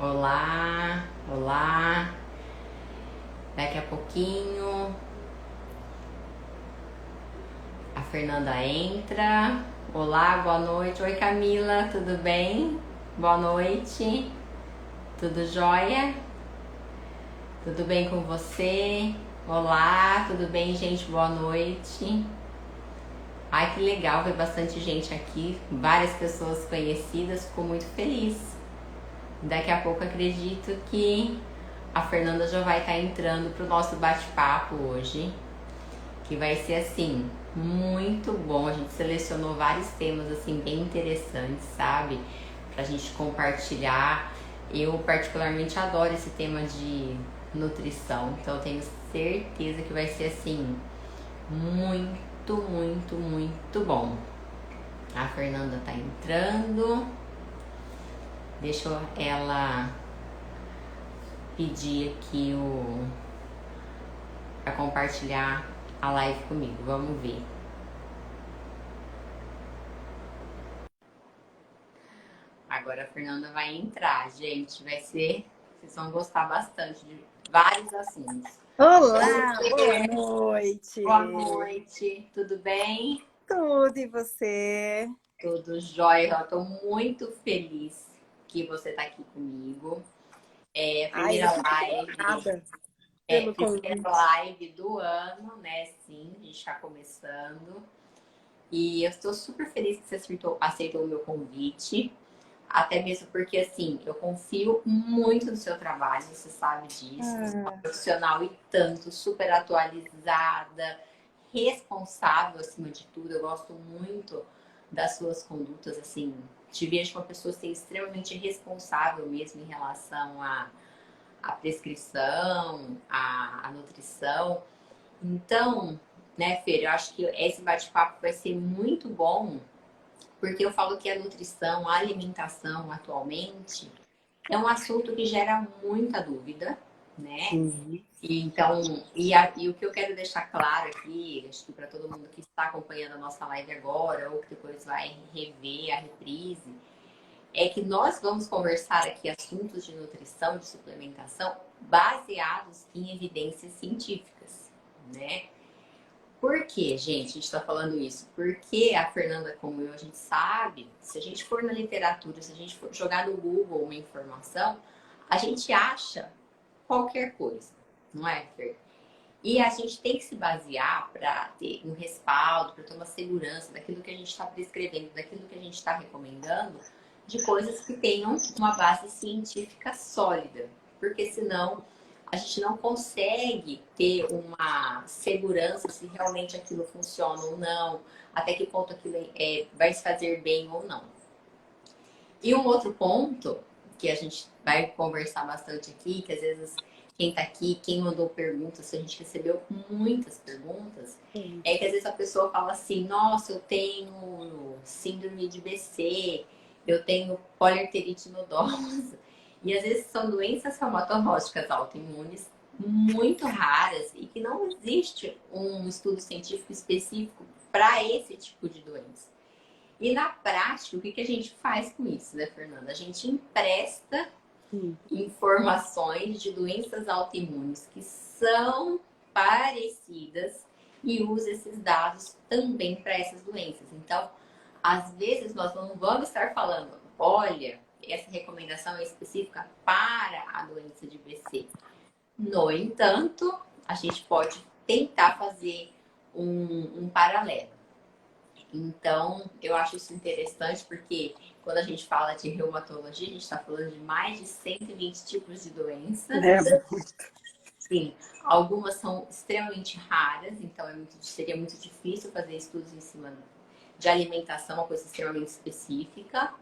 Olá, olá. Daqui a pouquinho a Fernanda entra. Olá, boa noite. Oi, Camila, tudo bem? Boa noite. Tudo jóia? Tudo bem com você? Olá, tudo bem, gente? Boa noite. Ai, que legal ver bastante gente aqui, várias pessoas conhecidas, fico muito feliz. Daqui a pouco acredito que a Fernanda já vai estar entrando para o nosso bate-papo hoje, que vai ser assim, muito bom. A gente selecionou vários temas assim bem interessantes, sabe? Pra gente compartilhar. Eu particularmente adoro esse tema de nutrição, então eu tenho certeza que vai ser assim, muito, muito, muito bom. A Fernanda tá entrando. Deixa ela pedir aqui para compartilhar a live comigo. Vamos ver. Agora a Fernanda vai entrar, gente. Vai ser. Vocês vão gostar bastante de vários assuntos. Olá, boa noite. Boa noite, tudo bem? Tudo e você? Tudo jóia. Eu tô muito feliz que você tá aqui comigo. É a Ai, eu primeira fico live. honrada É, pelo primeira convite. live do ano, né? Sim, a gente tá começando. E eu estou super feliz que você aceitou o meu convite. Até mesmo porque, assim, eu confio muito no seu trabalho, você sabe disso. Você é uma Ah, profissional e tanto, super atualizada, responsável acima de tudo. Eu gosto muito das suas condutas, assim. Te vejo uma pessoa assim, extremamente responsável mesmo em relação à prescrição, à nutrição. Então, né, Fer, eu acho que esse bate-papo vai ser muito bom, porque eu falo que a nutrição, a alimentação atualmente é um assunto que gera muita dúvida, né? sim. E o que eu quero deixar claro aqui, acho que para todo mundo que está acompanhando a nossa live agora, ou que depois vai rever a reprise, é que nós vamos conversar aqui assuntos de nutrição, de suplementação, baseados em evidências científicas, né? Por que, gente, a gente está falando isso? Porque a Fernanda, como eu, a gente sabe, se a gente for na literatura, se a gente for jogar no Google uma informação, a gente acha qualquer coisa, não é, Fer? E a gente tem que se basear para ter um respaldo, para ter uma segurança daquilo que a gente está prescrevendo, daquilo que a gente está recomendando, de coisas que tenham uma base científica sólida. Porque senão a gente não consegue ter uma segurança se realmente aquilo funciona ou não, até que ponto aquilo vai se fazer bem ou não. E um outro ponto que a gente vai conversar bastante aqui, que às vezes quem tá aqui, quem mandou perguntas, se a gente recebeu muitas perguntas, Sim. é que às vezes a pessoa fala assim, nossa, eu tenho síndrome de BC, eu tenho poliarterite nodosa. E às vezes são doenças reumatológicas autoimunes muito raras e que não existe um estudo científico específico para esse tipo de doença. E na prática, o que a gente faz com isso, né, Fernanda? A gente empresta Sim. informações de doenças autoimunes que são parecidas e usa esses dados também para essas doenças. Então, às vezes nós não vamos estar falando, olha, essa recomendação é específica para a doença de BC. No entanto, a gente pode tentar fazer um paralelo. Então, eu acho isso interessante porque quando a gente fala de reumatologia, a gente está falando de mais de 120 tipos de doenças. É, Sim, algumas são extremamente raras, então seria muito difícil fazer estudos em cima de alimentação, uma coisa extremamente específica.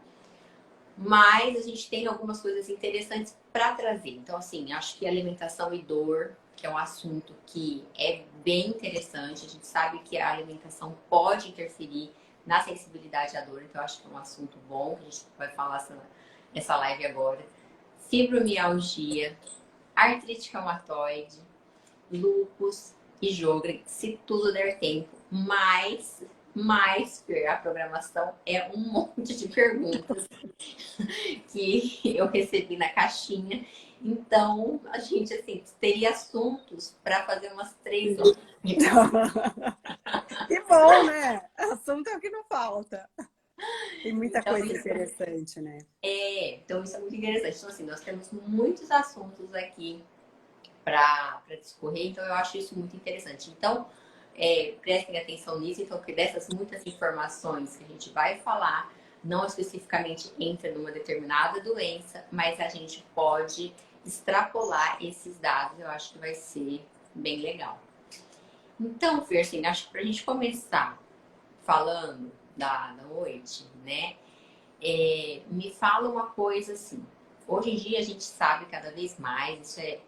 Mas a gente tem algumas coisas interessantes para trazer. Então, assim, acho que alimentação e dor, que é um assunto que é bem interessante. A gente sabe que a alimentação pode interferir na sensibilidade à dor, então acho que é um assunto bom, que a gente vai falar nessa live agora. Fibromialgia, artrite reumatoide, lúpus e Sjögren, se tudo der tempo. Mas Mas, Fer, a programação é um monte de perguntas que eu recebi na caixinha. Então, a gente, assim, teria assuntos para fazer umas 3 horas. Que bom, né? Assunto é o que não falta. Tem muita Então, coisa interessante, né? então isso é muito interessante. Então, assim, nós temos muitos assuntos aqui para discorrer, então eu acho isso muito interessante. Então, prestem atenção nisso, então, que dessas muitas informações que a gente vai falar, não especificamente entra numa determinada doença, mas a gente pode extrapolar esses dados, eu acho que vai ser bem legal. Então, Fer, assim, acho que para a gente começar falando da noite, né? Me fala uma coisa assim. Hoje em dia a gente sabe cada vez mais, isso é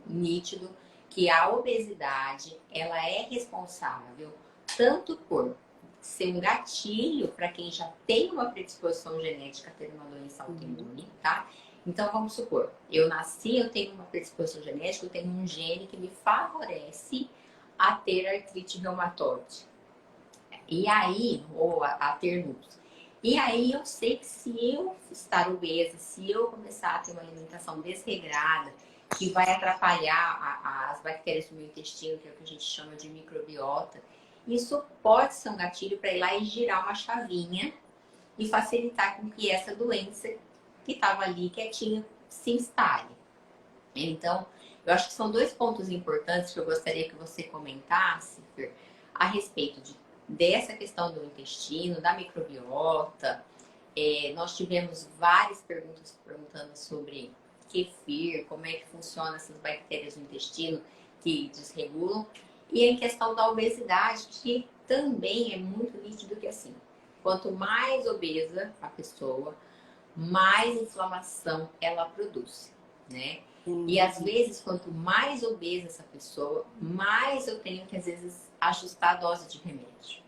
nítido, que a obesidade ela é responsável tanto por ser um gatilho para quem já tem uma predisposição genética a ter uma doença autoimune, tá? Então vamos supor, eu nasci, eu tenho uma predisposição genética, eu tenho um gene que me favorece a ter artrite reumatoide. E aí, ou a ter lúpus. E aí eu sei que se eu estar obesa, se eu começar a ter uma alimentação desregrada, que vai atrapalhar as bactérias do meu intestino, que é o que a gente chama de microbiota, isso pode ser um gatilho para ir lá e girar uma chavinha e facilitar com que essa doença que estava ali quietinha se instale. Então, eu acho que são 2 pontos importantes que eu gostaria que você comentasse, Fer, a respeito dessa questão do intestino, da microbiota. Nós tivemos várias perguntas perguntando sobre kefir, como é que funcionam essas bactérias no intestino que desregulam. E em questão da obesidade, que também é muito nítido que assim, quanto mais obesa a pessoa, mais inflamação ela produz, né? E às vezes, quanto mais obesa essa pessoa, mais eu tenho que às vezes ajustar a dose de remédio,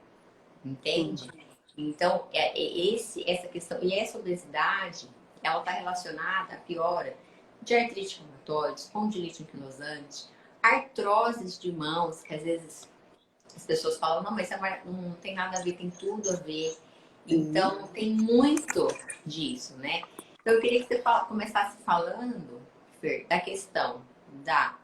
entende? Então, essa questão, e essa obesidade, ela está relacionada à piora de artrite reumatoide, espondilite anquilosante, artroses de mãos, que às vezes as pessoas falam, não, mas não tem nada a ver, tem tudo a ver. Então, tem muito disso, né? Então, eu queria que você começasse falando, Fer, da questão da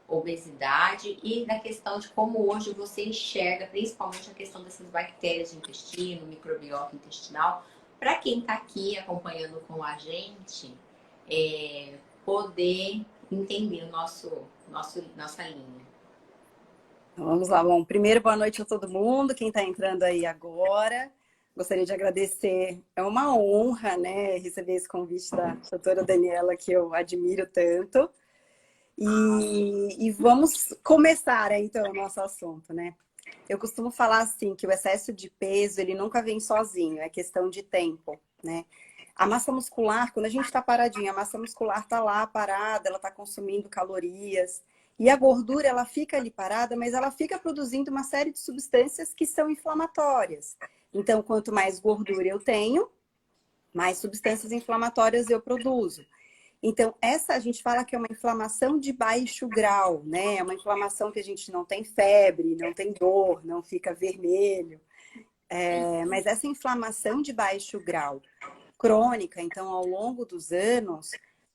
obesidade e da questão de como hoje você enxerga, principalmente a questão dessas bactérias de intestino, microbiota intestinal, para quem está aqui acompanhando com a gente, poder entender nossa linha. Vamos lá, bom. Primeiro, boa noite a todo mundo, quem está entrando aí agora. Gostaria de agradecer, é uma honra, né, receber esse convite da doutora Daniela, que eu admiro tanto. E vamos começar, então, o nosso assunto, né? Eu costumo falar assim, que o excesso de peso, ele nunca vem sozinho, é questão de tempo, né? A massa muscular, quando a gente está paradinha, a massa muscular está lá parada, ela está consumindo calorias. E a gordura, ela fica ali parada, mas ela fica produzindo uma série de substâncias que são inflamatórias. Então, quanto mais gordura eu tenho, mais substâncias inflamatórias eu produzo. Então, essa a gente fala que é uma inflamação de baixo grau, né? É uma inflamação que a gente não tem febre, não tem dor, não fica vermelho. Mas essa inflamação de baixo grau crônica, então, ao longo dos anos,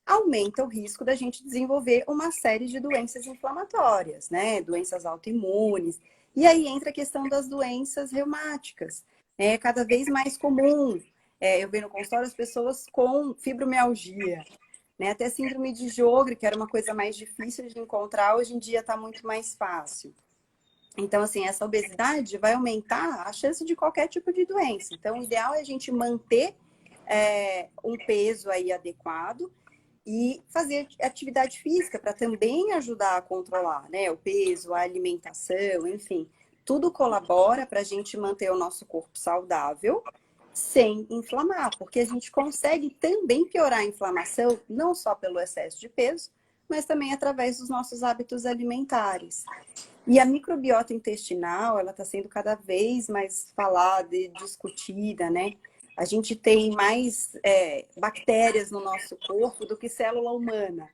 aumenta o risco da gente desenvolver uma série de doenças inflamatórias, né? Doenças autoimunes. E aí entra a questão das doenças reumáticas. É cada vez mais comum. Eu vejo no consultório as pessoas com fibromialgia, né? Até síndrome de Sjögren, que era uma coisa mais difícil de encontrar, hoje em dia está muito mais fácil. Então, assim, essa obesidade vai aumentar a chance de qualquer tipo de doença. Então, o ideal é a gente manter um peso aí adequado e fazer atividade física para também ajudar a controlar, né? O peso, a alimentação, enfim. Tudo colabora para a gente manter o nosso corpo saudável sem inflamar, porque a gente consegue também piorar a inflamação, não só pelo excesso de peso, mas também através dos nossos hábitos alimentares. E a microbiota intestinal, ela está sendo cada vez mais falada e discutida, né? A gente tem mais bactérias no nosso corpo do que célula humana.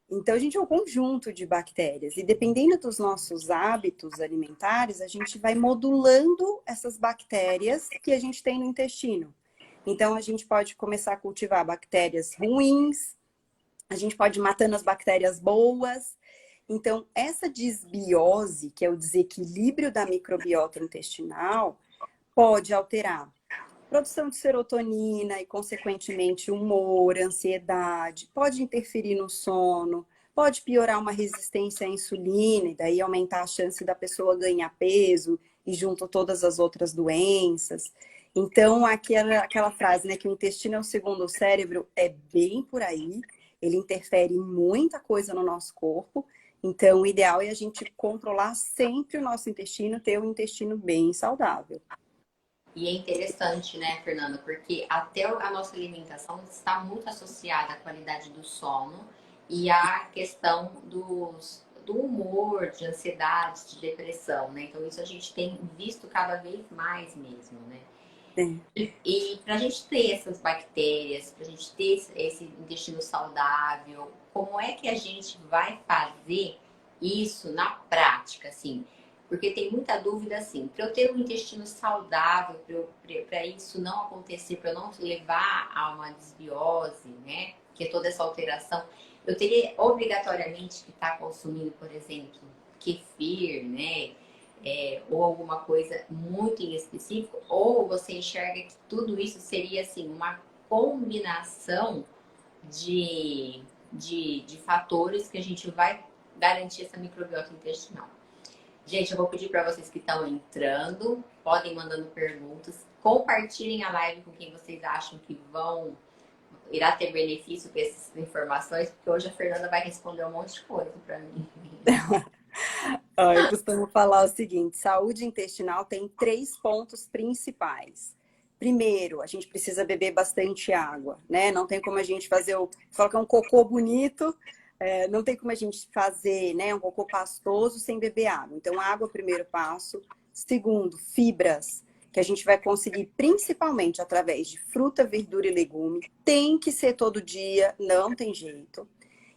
Então, a gente é um conjunto de bactérias. E dependendo dos nossos hábitos alimentares, a gente vai modulando essas bactérias que a gente tem no intestino. Então, a gente pode começar a cultivar bactérias ruins, a gente pode ir matando as bactérias boas. Então, essa desbiose, que é o desequilíbrio da microbiota intestinal, pode alterar produção de serotonina e, consequentemente, humor, ansiedade, pode interferir no sono, pode piorar uma resistência à insulina e daí aumentar a chance da pessoa ganhar peso e junto todas as outras doenças. Então, aquela frase, né, que o intestino é o segundo cérebro, é bem por aí. Ele interfere em muita coisa no nosso corpo. Então, o ideal é a gente controlar sempre o nosso intestino, ter um intestino bem saudável. E é interessante, né, Fernanda, porque até a nossa alimentação está muito associada à qualidade do sono e à questão do humor, de ansiedade, de depressão, né? Então, isso a gente tem visto cada vez mais mesmo, né? É. E para a gente ter essas bactérias, para a gente ter esse intestino saudável, como é que a gente vai fazer isso na prática, assim? Porque tem muita dúvida, assim, para eu ter um intestino saudável, para isso não acontecer, para eu não levar a uma desbiose, né? Que é toda essa alteração, eu teria obrigatoriamente que estar consumindo, por exemplo, kefir, né? Ou alguma coisa muito em específico, ou você enxerga que tudo isso seria assim uma combinação de fatores que a gente vai garantir essa microbiota intestinal. Gente, eu vou pedir para vocês que estão entrando, podem mandando perguntas, compartilhem a live com quem vocês acham que irá ter benefício com essas informações, porque hoje a Fernanda vai responder um monte de coisa para mim. Eu costumo falar o seguinte: saúde intestinal tem 3 pontos principais. Primeiro, a gente precisa beber bastante água, né? Não tem como a gente fazer fala que é um cocô bonito, não tem como a gente fazer, né, um cocô pastoso sem beber água. Então, água é o primeiro passo. Segundo, fibras, que a gente vai conseguir principalmente através de fruta, verdura e legume. Tem que ser todo dia, não tem jeito.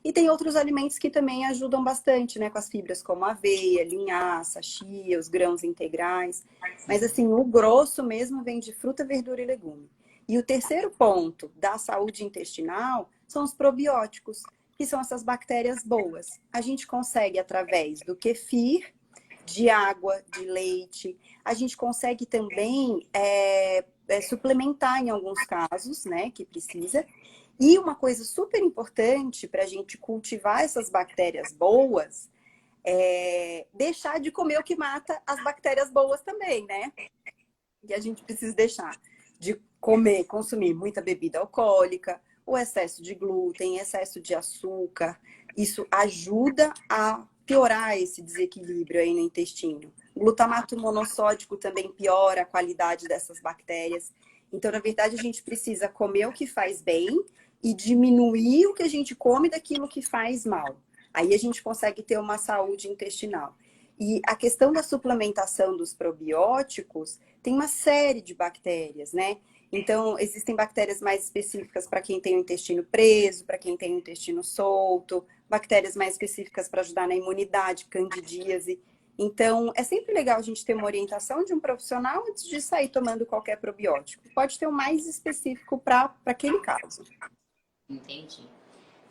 E tem outros alimentos que também ajudam bastante, né? Com as fibras como aveia, linhaça, chia, os grãos integrais. Mas assim, o grosso mesmo vem de fruta, verdura e legume. E o terceiro ponto da saúde intestinal são os probióticos, que são essas bactérias boas. A gente consegue através do kefir, de água, de leite. A gente consegue também suplementar em alguns casos, né? Que precisa. E uma coisa super importante para a gente cultivar essas bactérias boas é deixar de comer o que mata as bactérias boas também, né? E a gente precisa deixar de comer, consumir muita bebida alcoólica, o excesso de glúten, excesso de açúcar. Isso ajuda a piorar esse desequilíbrio aí no intestino. O glutamato monossódico também piora a qualidade dessas bactérias. Então, na verdade, a gente precisa comer o que faz bem e diminuir o que a gente come daquilo que faz mal. Aí a gente consegue ter uma saúde intestinal. E a questão da suplementação dos probióticos tem uma série de bactérias, né? Então, existem bactérias mais específicas para quem tem o intestino preso, para quem tem o intestino solto, bactérias mais específicas para ajudar na imunidade, candidíase. Então, é sempre legal a gente ter uma orientação de um profissional antes de sair tomando qualquer probiótico. Pode ter o mais específico para aquele caso. Entendi.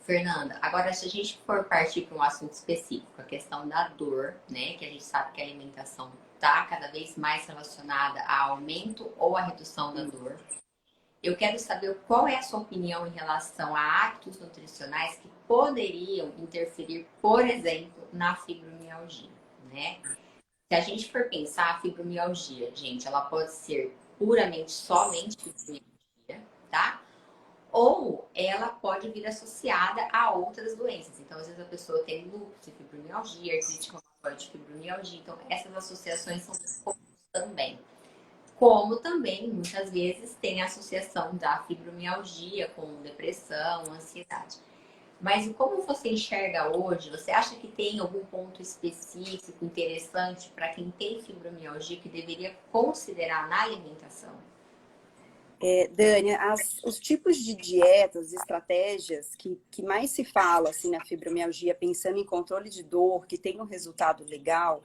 Fernanda, agora se a gente for partir para um assunto específico, a questão da dor, né? Que a gente sabe que a alimentação está cada vez mais relacionada a aumento ou a redução da dor. Eu quero saber qual é a sua opinião em relação a hábitos nutricionais que poderiam interferir, por exemplo, na fibromialgia, né? Se a gente for pensar, a fibromialgia, gente, ela pode ser puramente somente fibromialgia, tá? Ou ela pode vir associada a outras doenças. Então, às vezes a pessoa tem lúpus, fibromialgia, artrite reumatoide, fibromialgia. Então, essas associações são comuns também. Como também, muitas vezes, tem a associação da fibromialgia com depressão, ansiedade. Mas como você enxerga hoje? Você acha que tem algum ponto específico, interessante para quem tem fibromialgia que deveria considerar na alimentação? Dani, os tipos de dietas, estratégias que mais se fala assim, na fibromialgia, pensando em controle de dor, que tem um resultado legal,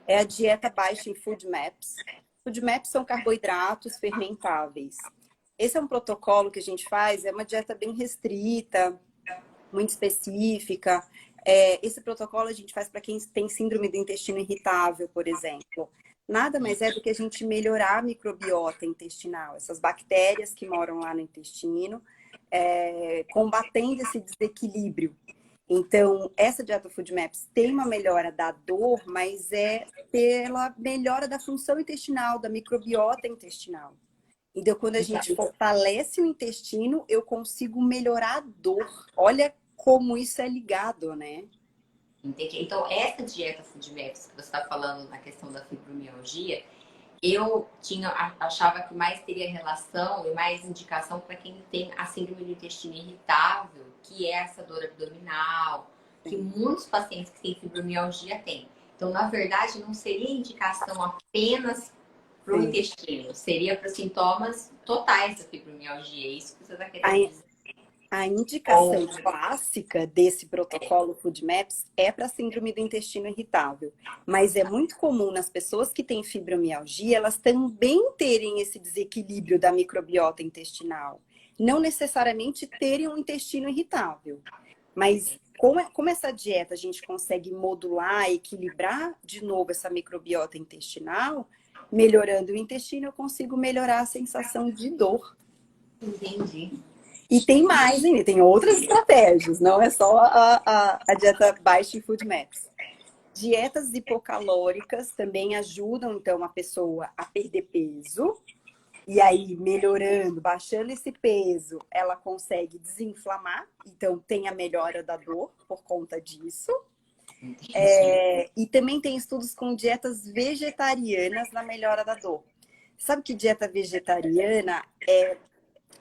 é a dieta baixa em food maps. Food maps são carboidratos fermentáveis. Esse é um protocolo que a gente faz, é uma dieta bem restrita, muito específica. Esse protocolo a gente faz para quem tem síndrome do intestino irritável, por exemplo. Nada mais é do que a gente melhorar a microbiota intestinal, essas bactérias que moram lá no intestino, combatendo esse desequilíbrio. Então, essa dieta Food Maps tem uma melhora da dor, mas é pela melhora da função intestinal, da microbiota intestinal. Então, quando a gente fortalece o intestino, eu consigo melhorar a dor. Olha como isso é ligado, né? Entendi. Então, essa dieta Food Maps que você está falando na questão da fibromialgia, eu achava que mais teria relação e mais indicação para quem tem a síndrome do intestino irritável, que é essa dor abdominal, que muitos pacientes que têm fibromialgia têm. Então, na verdade, não seria indicação apenas para o intestino, seria para sintomas totais da fibromialgia. É isso que você está querendo dizer. A indicação clássica desse protocolo Food Maps é para síndrome do intestino irritável, mas é muito comum nas pessoas que têm fibromialgia, elas também terem esse desequilíbrio da microbiota intestinal. Não necessariamente terem um intestino irritável, mas como essa dieta a gente consegue modular, equilibrar de novo essa microbiota intestinal, melhorando o intestino, eu consigo melhorar a sensação de dor. Entendi. E tem mais ainda, tem outras estratégias, não é só a dieta baixa em Food Maps. Dietas hipocalóricas também ajudam, então, a pessoa a perder peso. E aí, melhorando, baixando esse peso, ela consegue desinflamar. Então, tem a melhora da dor por conta disso. E também tem estudos com dietas vegetarianas na melhora da dor. Sabe que dieta vegetariana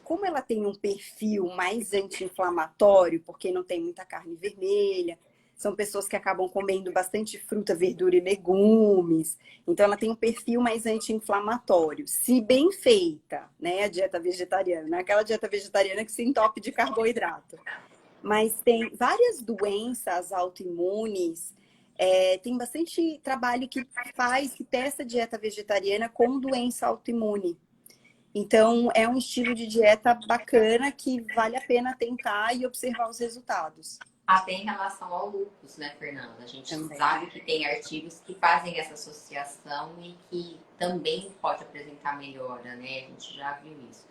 como ela tem um perfil mais anti-inflamatório, porque não tem muita carne vermelha, são pessoas que acabam comendo bastante fruta, verdura e legumes. Então, ela tem um perfil mais anti-inflamatório. Se bem feita, né, a dieta vegetariana, não é aquela dieta vegetariana que se entope de carboidrato. Mas tem várias doenças autoimunes, tem bastante trabalho que testa dieta vegetariana com doença autoimune. Então, é um estilo de dieta bacana que vale a pena tentar e observar os resultados. Até em relação ao lúpus, né, Fernanda? A gente sabe que tem artigos que fazem essa associação e que também pode apresentar melhora, né? A gente já viu isso.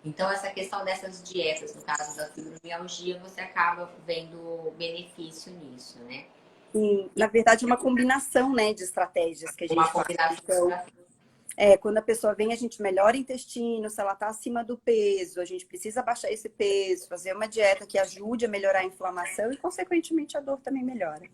Então, essa questão dessas dietas, no caso da fibromialgia, você acaba vendo benefício nisso, né? Sim, na verdade, é uma combinação, né, de estratégias que a gente faz. Então, quando a pessoa vem, a gente melhora o intestino, se ela está acima do peso, a gente precisa baixar esse peso, fazer uma dieta que ajude a melhorar a inflamação e, consequentemente, a dor também melhora.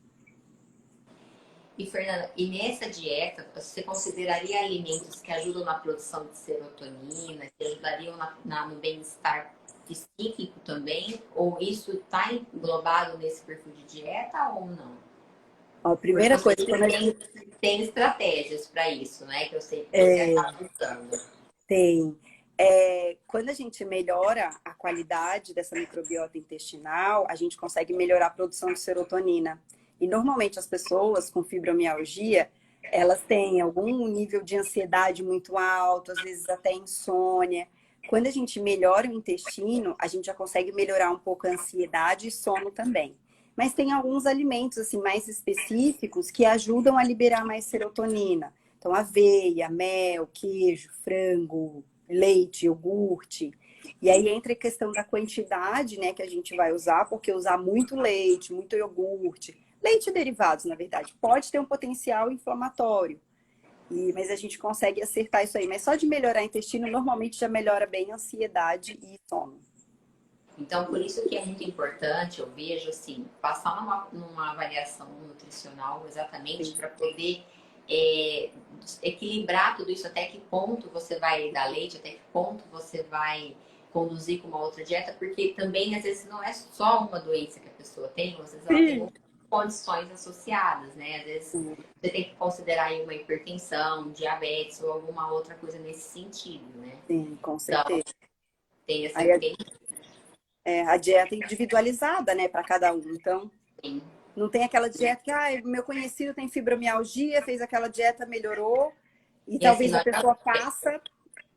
E, Fernanda, e nessa dieta, você consideraria alimentos que ajudam na produção de serotonina, que ajudariam no bem-estar psíquico também? Ou isso está englobado nesse perfil de dieta ou não? A primeira coisa, quando a gente tem estratégias para isso, né? Que eu sei que você acaba usando. Tem. Quando a gente melhora a qualidade dessa microbiota intestinal, a gente consegue melhorar a produção de serotonina. E normalmente as pessoas com fibromialgia, elas têm algum nível de ansiedade muito alto, às vezes até insônia. Quando a gente melhora o intestino, a gente já consegue melhorar um pouco a ansiedade e sono também. Mas tem alguns alimentos assim mais específicos que ajudam a liberar mais serotonina. Então, aveia, mel, queijo, frango, leite, iogurte. E aí entra a questão da quantidade, né, que a gente vai usar, porque usar muito leite, muito iogurte, leite e derivados, na verdade, pode ter um potencial inflamatório. Mas a gente consegue acertar isso aí. Mas só de melhorar o intestino, normalmente já melhora bem a ansiedade e sono. Então, por isso que é muito importante, eu vejo, assim, passar numa avaliação nutricional exatamente para poder equilibrar tudo isso, até que ponto você vai dar leite, até que ponto você vai conduzir com uma outra dieta, porque também, às vezes, não é só uma doença que a pessoa tem, às vezes ela tem condições associadas, né? Às vezes você tem que considerar aí uma hipertensão, diabetes ou alguma outra coisa nesse sentido, né? Sim, com Então, certeza. tem essa Aí questão. a dieta é individualizada, né, para cada um. Então, não tem aquela dieta que, meu conhecido tem fibromialgia, fez aquela dieta, melhorou, e E assim, talvez a nós pessoa faça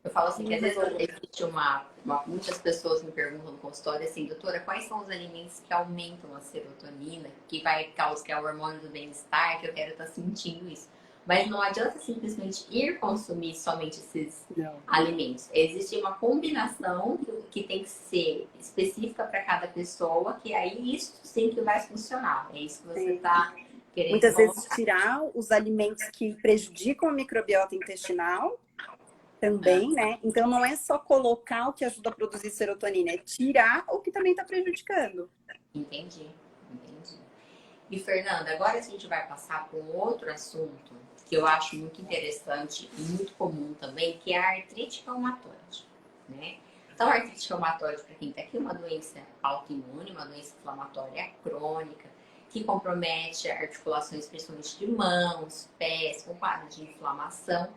eu falo e assim, que não às vezes resolva. existe muitas pessoas me perguntam no consultório assim, doutora, quais são os alimentos que aumentam a serotonina, que vai causar, que é o hormônio do bem-estar, que eu quero estar sentindo isso. Mas não adianta simplesmente ir consumir somente esses Não. alimentos. Existe uma combinação que tem que ser específica para cada pessoa, que aí isso sim que vai funcionar. É isso que você está querendo Muitas vezes colocar. tirar os alimentos que prejudicam a microbiota intestinal também, né? Então não é só colocar o que ajuda a produzir serotonina, é tirar o que também está prejudicando. Entendi, entendi. E Fernanda, agora a gente vai passar por um outro assunto que eu acho muito interessante e muito comum também, que é a artrite reumatoide, né? Então, a artrite reumatoide, para quem está aqui, é uma doença autoimune, uma doença inflamatória crônica, que compromete articulações, principalmente de mãos, pés, com quadro de inflamação.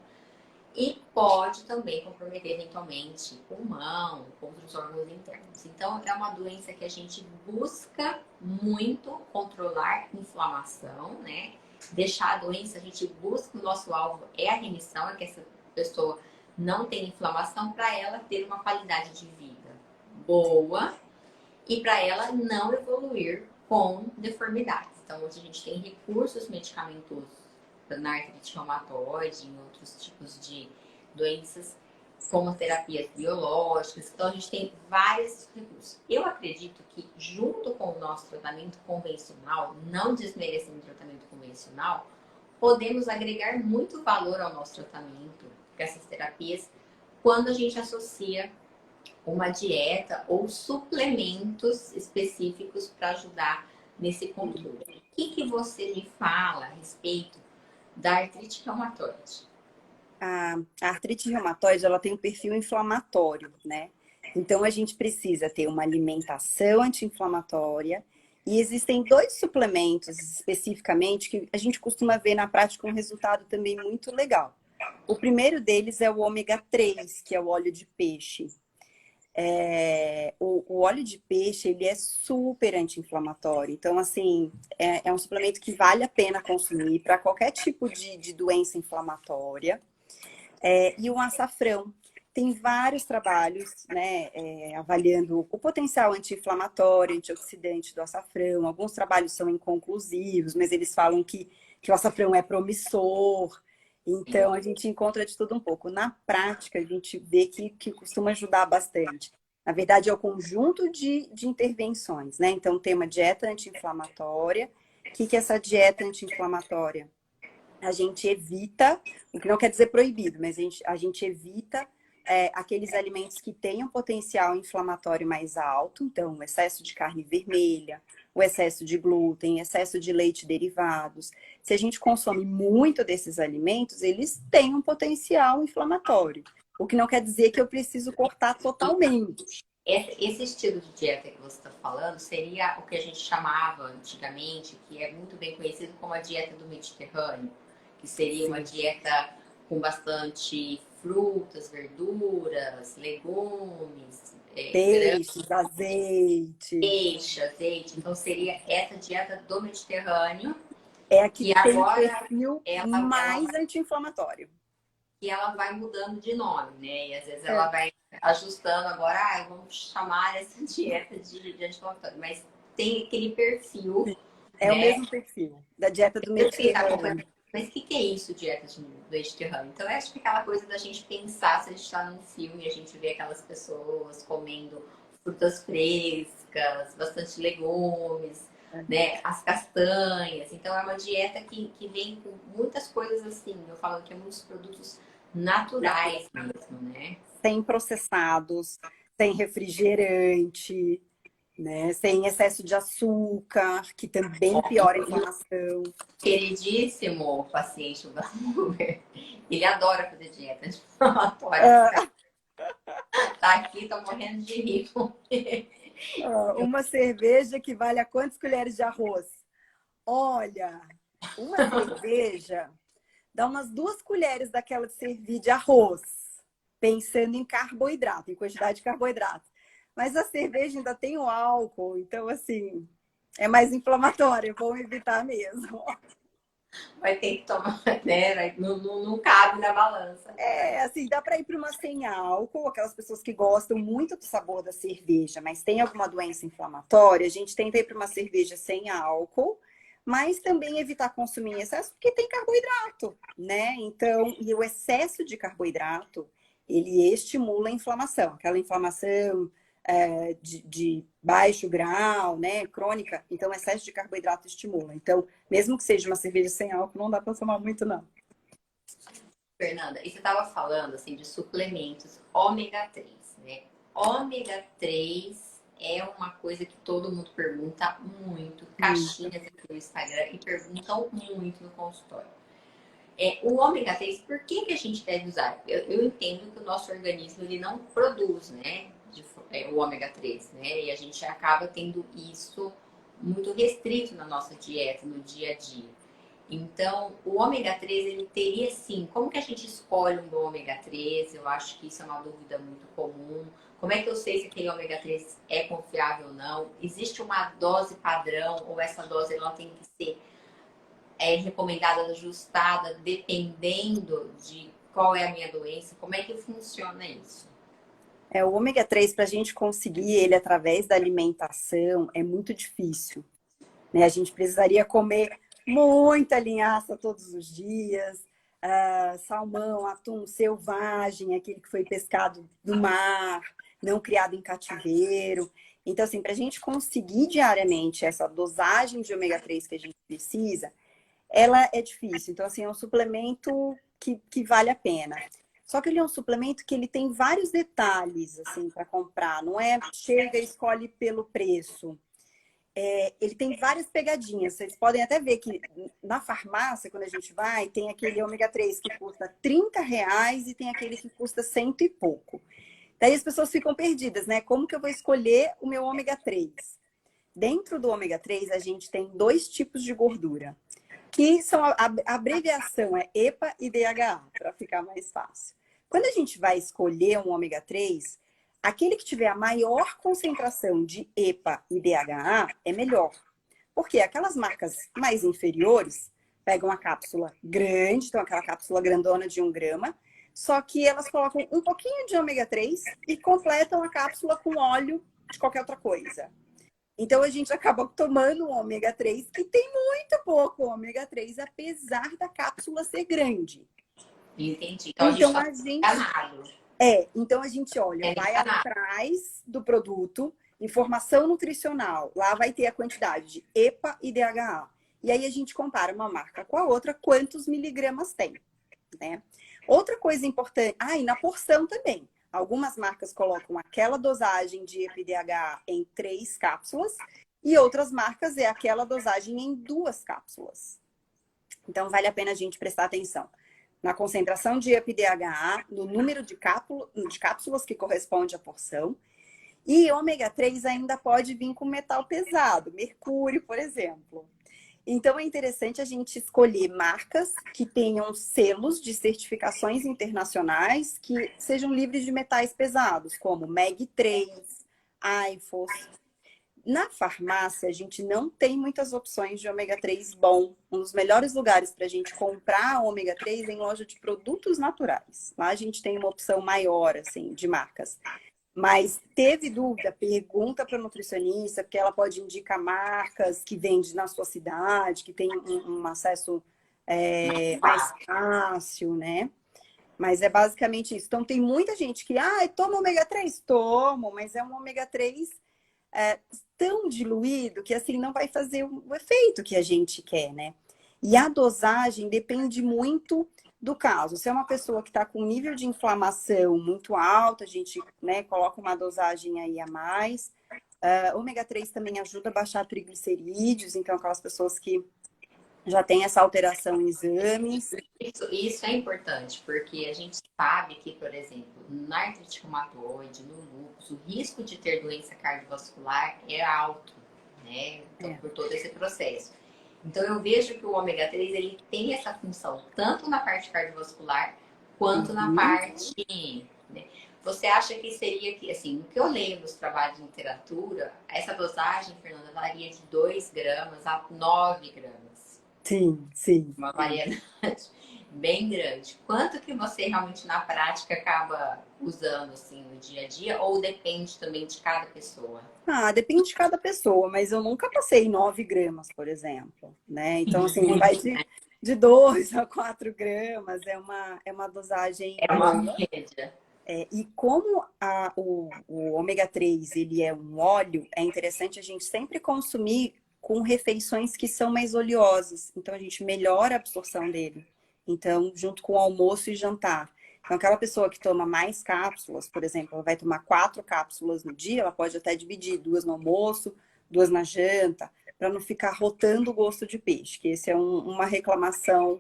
E pode também comprometer eventualmente pulmão, outros órgãos internos. Então, é uma doença que a gente busca muito controlar inflamação, né? Deixar a doença, a gente busca, o nosso alvo é a remissão, é que essa pessoa não tenha inflamação para ela ter uma qualidade de vida boa e para ela não evoluir com deformidades. Então, hoje a gente tem recursos medicamentosos na artrite reumatoide, em outros tipos de doenças, como terapias biológicas. Então, a gente tem vários recursos. Eu acredito que, junto com o nosso tratamento convencional, não desmerecendo o tratamento convencional, podemos agregar muito valor ao nosso tratamento, com essas terapias, quando a gente associa uma dieta ou suplementos específicos para ajudar nesse controle. O que você me fala a respeito da artrite reumatoide? A artrite reumatoide, ela tem um perfil inflamatório, né? Então, a gente precisa ter uma alimentação anti-inflamatória e existem dois suplementos especificamente que a gente costuma ver na prática um resultado também muito legal. O primeiro deles é o ômega 3, que é o óleo de peixe. O óleo de peixe, ele é super anti-inflamatório. Então, assim, é um suplemento que vale a pena consumir para qualquer tipo de doença inflamatória. E o açafrão. Tem vários trabalhos, né, avaliando o potencial anti-inflamatório, antioxidante do açafrão. Alguns trabalhos são inconclusivos, mas eles falam que o açafrão é promissor. Então, a gente encontra de tudo um pouco. Na prática, a gente vê que costuma ajudar bastante. Na verdade, é o conjunto de intervenções, né? Então, tem uma dieta anti-inflamatória. O que é essa dieta anti-inflamatória? A gente evita, o que não quer dizer proibido, mas a gente evita aqueles alimentos que tenham potencial inflamatório mais alto, então o excesso de carne vermelha, o excesso de glúten, excesso de leite derivados. Se a gente consome muito desses alimentos, eles têm um potencial inflamatório, o que não quer dizer que eu preciso cortar totalmente. Esse estilo de dieta que você está falando seria o que a gente chamava antigamente, que é muito bem conhecido como a dieta do Mediterrâneo, que seria uma dieta com bastante frutas, verduras, legumes, Peixes, azeite. peixe, azeite. Então seria essa dieta do Mediterrâneo, É a que que tem o agora perfil ela mais anti-inflamatório. que ela vai mudando de nome, né? E às vezes ela É. vai ajustando agora, vamos chamar essa dieta de anti-inflamatório, mas tem aquele perfil, É o né? mesmo perfil da dieta do Perfeito, Mediterrâneo. mas o que é isso, dieta do Mediterrâneo? Então, eu acho que aquela coisa da gente pensar, se a gente está num filme e a gente vê aquelas pessoas comendo frutas frescas, bastante legumes, né? As castanhas. Então, é uma dieta que vem com muitas coisas assim. Eu falo que é muitos produtos naturais mesmo, né? Sem processados, sem refrigerante, né? Sem excesso de açúcar, que também piora a inflamação. Queridíssimo paciente do Uber, ele adora fazer dieta anti-inflamatória. Ah, Tá aqui, tô morrendo de rir. uma cerveja que vale a quantas colheres de arroz? Olha, uma cerveja dá umas 2 colheres daquela de servir de arroz, pensando em carboidrato, em quantidade de carboidrato. Mas a cerveja ainda tem o álcool, então assim, é mais inflamatório, vou evitar mesmo. Vai ter que tomar, né? Não cabe na balança. É, assim, dá para ir para uma sem álcool, aquelas pessoas que gostam muito do sabor da cerveja, mas tem alguma doença inflamatória, a gente tenta ir para uma cerveja sem álcool, mas também evitar consumir em excesso, porque tem carboidrato, né? Então, e o excesso de carboidrato, ele estimula a inflamação, aquela inflamação de baixo grau, né, crônica. Então, o excesso de carboidrato estimula. Então, mesmo que seja uma cerveja sem álcool, não dá para tomar muito, não. Fernanda, e você estava falando assim de suplementos ômega 3, né? Ômega 3 é uma coisa que todo mundo pergunta muito, caixinhas aqui no Instagram e perguntam muito no consultório. O ômega 3, por que a gente deve usar? Eu entendo que o nosso organismo ele não produz, né, o ômega 3, né? E a gente acaba tendo isso muito restrito na nossa dieta, no dia a dia. Então, o ômega 3, ele teria sim. Como que a gente escolhe um bom ômega 3? Eu acho que isso é uma dúvida muito comum. Como é que eu sei se aquele ômega 3 é confiável ou não? Existe uma dose padrão ou essa dose ela tem que ser recomendada, ajustada, dependendo de qual é a minha doença? Como é que funciona isso? O ômega 3, para a gente conseguir ele através da alimentação, é muito difícil, né? A gente precisaria comer muita linhaça todos os dias, salmão, atum selvagem, aquele que foi pescado do mar, não criado em cativeiro. Então, assim, para a gente conseguir diariamente essa dosagem de ômega 3 que a gente precisa, ela é difícil. Então, assim, é um suplemento que vale a pena. Só que ele é um suplemento que ele tem vários detalhes, assim, para comprar. Não é chega e escolhe pelo preço. Ele tem várias pegadinhas. Vocês podem até ver que na farmácia, quando a gente vai, tem aquele ômega 3 que custa R$ 30 e tem aquele que custa cento e pouco. Daí as pessoas ficam perdidas, né? Como que eu vou escolher o meu ômega 3? Dentro do ômega 3, a gente tem 2 tipos de gordura, que são a abreviação é EPA e DHA, para ficar mais fácil. Quando a gente vai escolher um ômega 3, aquele que tiver a maior concentração de EPA e DHA é melhor. Porque aquelas marcas mais inferiores pegam a cápsula grande, então aquela cápsula grandona de 1 grama, só que elas colocam um pouquinho de ômega 3 e completam a cápsula com óleo de qualquer outra coisa. Então a gente acaba tomando um ômega 3 que tem muito pouco ômega 3, apesar da cápsula ser grande. Entendi. Então a gente Então está a gente enganado. então a gente olha, É vai enganado. atrás do produto, informação nutricional, lá vai ter a quantidade de EPA e DHA. E aí a gente compara uma marca com a outra, quantos miligramas tem, né? Outra coisa importante, e na porção também. Algumas marcas colocam aquela dosagem de EPA e DHA em 3 cápsulas e outras marcas é aquela dosagem em 2 cápsulas. Então vale a pena a gente prestar atenção na concentração de EPA e DHA, no número de cápsulas que corresponde à porção. E ômega 3 ainda pode vir com metal pesado, mercúrio, por exemplo. Então é interessante a gente escolher marcas que tenham selos de certificações internacionais que sejam livres de metais pesados, como MEG 3, IFOS. Na farmácia, a gente não tem muitas opções de ômega 3 bom. Um dos melhores lugares para a gente comprar ômega 3 é em loja de produtos naturais. Lá a gente tem uma opção maior, assim, de marcas. Mas teve dúvida, pergunta para a nutricionista, porque ela pode indicar marcas que vende na sua cidade, que tem um acesso mais fácil, né? Mas é basicamente isso. Então, tem muita gente que, toma ômega 3? Tomo, mas é um ômega 3 tão diluído que, assim, não vai fazer o efeito que a gente quer, né? E a dosagem depende muito do caso. Se é uma pessoa que está com nível de inflamação muito alto, a gente, né, coloca uma dosagem aí a mais. Ômega 3 também ajuda a baixar triglicerídeos, então aquelas pessoas que já têm essa alteração em exames. Isso é importante, porque a gente sabe que, por exemplo, na artrite reumatoide, no lúpus, o risco de ter doença cardiovascular é alto, né? Então, por todo esse processo. Então, eu vejo que o ômega 3 ele tem essa função tanto na parte cardiovascular quanto na Uhum. parte, né? Você acha que seria que, assim, no que eu leio dos trabalhos de literatura, essa dosagem, Fernanda, varia de 2 gramas a 9 gramas. Sim, sim, Uma sim. variedade bem grande. Quanto que você realmente na prática acaba usando, assim, no dia a dia? Ou depende também de cada pessoa? Ah, depende de cada pessoa, mas eu nunca passei 9 gramas, por exemplo, né? Então, assim, vai de 2 a 4 gramas, é uma dosagem É uma boa. média. E como o ômega 3 ele é um óleo, é interessante a gente sempre consumir com refeições que são mais oleosas. Então, a gente melhora a absorção dele. Então, junto com o almoço e jantar. Então, aquela pessoa que toma mais cápsulas, por exemplo, ela vai tomar 4 cápsulas no dia, ela pode até dividir 2 no almoço, 2 na janta, para não ficar rotando o gosto de peixe, que esse é uma reclamação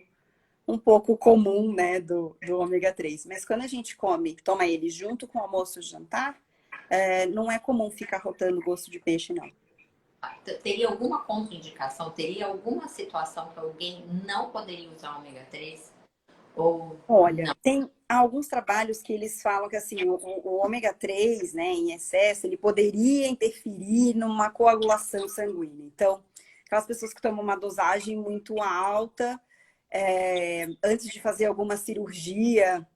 um pouco comum, né, do ômega 3. Mas quando a gente toma ele junto com o almoço e jantar, não é comum ficar rotando gosto de peixe, não. Teria alguma contraindicação? Teria alguma situação que alguém não poderia usar ômega 3? Ou Olha, não? tem alguns trabalhos que eles falam que assim, o ômega 3, né, em excesso, ele poderia interferir numa coagulação sanguínea. Então, aquelas pessoas que tomam uma dosagem muito alta, antes de fazer alguma cirurgia,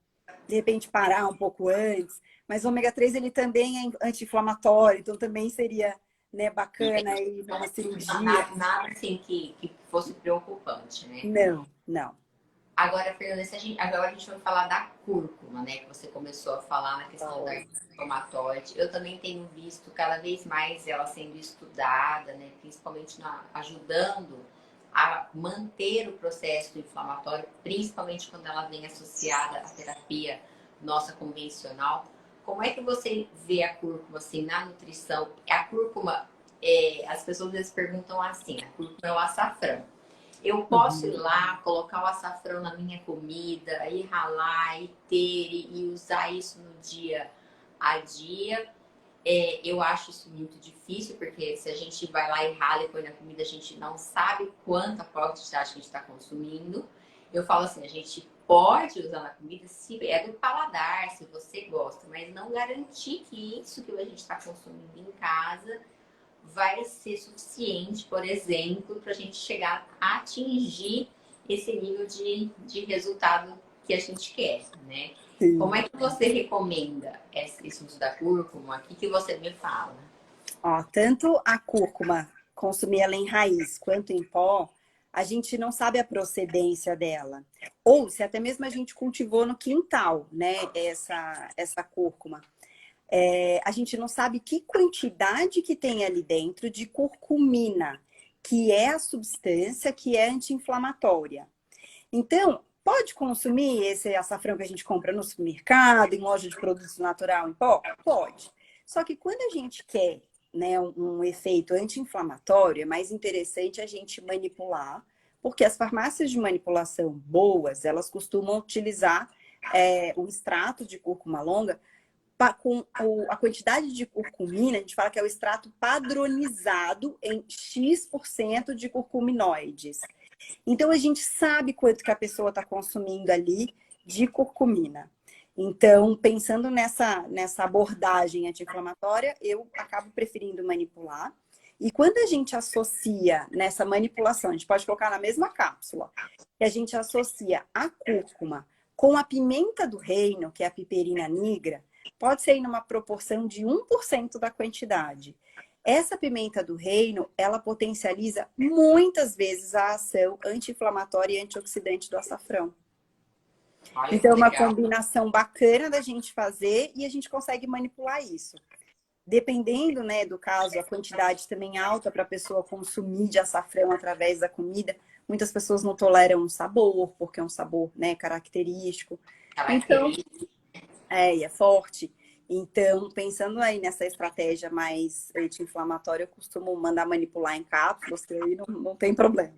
de repente parar um pouco antes. Mas o ômega 3 ele também é anti-inflamatório, então também seria, né, bacana ir numa cirurgia. Nada assim que fosse preocupante, né? Não, não. Agora, Fernanda, agora a gente vai falar da cúrcuma, né? Que você começou a falar na questão da Então, inflamatória. Eu também tenho visto cada vez mais ela sendo estudada, né? Principalmente ajudando a manter o processo inflamatório, principalmente quando ela vem associada à terapia nossa convencional. Como é que você vê a cúrcuma assim na nutrição? A cúrcuma, as pessoas às vezes perguntam assim: a cúrcuma é o açafrão. Eu posso ir uhum. lá, colocar o açafrão na minha comida, e ralar, e ter, e usar isso no dia a dia. Eu acho isso muito difícil, porque se a gente vai lá e rala e põe na comida, a gente não sabe quanta quantidade a gente está consumindo. Eu falo assim, a gente pode usar na comida se é do paladar, se você gosta, mas não garantir que isso que a gente está consumindo em casa vai ser suficiente, por exemplo, para a gente chegar a atingir esse nível de resultado que a gente quer, né? Como Sim. é que você recomenda esse uso da cúrcuma? O que você me fala? Ó, tanto a cúrcuma, consumir ela em raiz, quanto em pó, a gente não sabe a procedência dela. Ou se até mesmo a gente cultivou no quintal, né, essa cúrcuma. A gente não sabe que quantidade que tem ali dentro de curcumina, que é a substância que é anti-inflamatória. Então, pode consumir esse açafrão que a gente compra no supermercado, em loja de produtos natural em pó? Pode. Só que quando a gente quer, né, um efeito anti-inflamatório, é mais interessante a gente manipular, porque as farmácias de manipulação boas, elas costumam utilizar o extrato de cúrcuma longa com a quantidade de curcumina, a gente fala que é o extrato padronizado em X% de curcuminoides. Então, a gente sabe quanto que a pessoa está consumindo ali de curcumina. Então, pensando nessa abordagem anti-inflamatória, eu acabo preferindo manipular. E quando a gente associa nessa manipulação, a gente pode colocar na mesma cápsula, que a gente associa a cúrcuma com a pimenta do reino, que é a piperina nigra, pode ser em uma proporção de 1% da quantidade. Essa pimenta do reino, ela potencializa muitas vezes a ação anti-inflamatória e antioxidante do açafrão. Olha Então, que é uma legal. combinação bacana da gente fazer e a gente consegue manipular isso. Dependendo, né, do caso, a quantidade também alta para a pessoa consumir de açafrão através da comida. Muitas pessoas não toleram o sabor, porque é um sabor, né, característico. Então, Característica. e é forte. Então, pensando aí nessa estratégia mais anti-inflamatória, eu costumo mandar manipular em cápsulas, que aí não tem problema.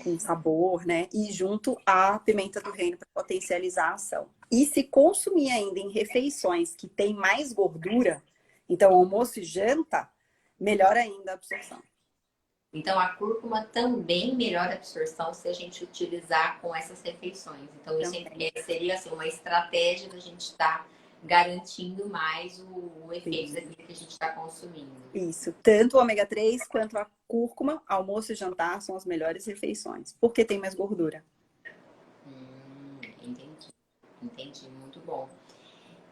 Com sabor, né? E junto a pimenta do reino para potencializar a ação. E se consumir ainda em refeições que tem mais gordura, então almoço e janta, melhor ainda a absorção. Então, a cúrcuma também melhora a absorção se a gente utilizar com essas refeições. Então, isso seria assim, uma estratégia da gente estar garantindo mais o efeito daquilo que a gente está consumindo. Isso, tanto o ômega 3 quanto a cúrcuma, almoço e jantar são as melhores refeições, porque tem mais gordura. Entendi, entendi, muito bom.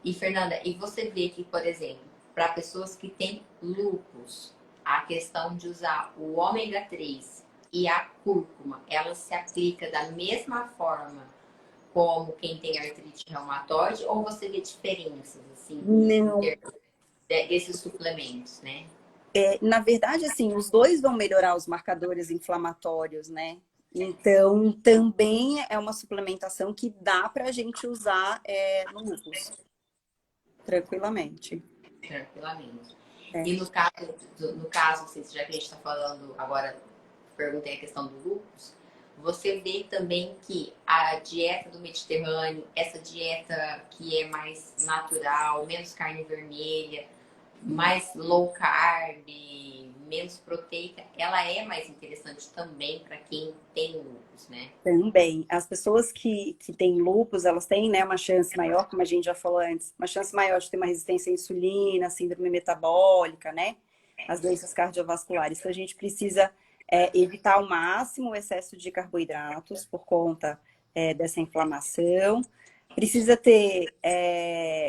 E, Fernanda, e você vê que, por exemplo, para pessoas que têm lúpus, a questão de usar o ômega 3 e a cúrcuma, ela se aplica da mesma forma como quem tem artrite reumatoide, ou você vê diferenças, assim, Não. desses suplementos, né? Na verdade, assim, os dois vão melhorar os marcadores inflamatórios, né? Então, também é uma suplementação que dá para a gente usar no lúpus, tranquilamente. Tranquilamente. É. E no caso, já que a gente está falando agora, perguntei a questão do lúpus, você vê também que a dieta do Mediterrâneo, essa dieta que é mais natural, menos carne vermelha, mais low carb, menos proteica, ela é mais interessante também para quem tem lúpus, né? Também. As pessoas que têm lúpus, elas têm, né, uma chance maior, como a gente já falou antes, uma chance maior de ter uma resistência à insulina, síndrome metabólica, né? As doenças cardiovasculares. Então, a gente precisa evitar ao máximo o excesso de carboidratos por conta dessa inflamação. Precisa ter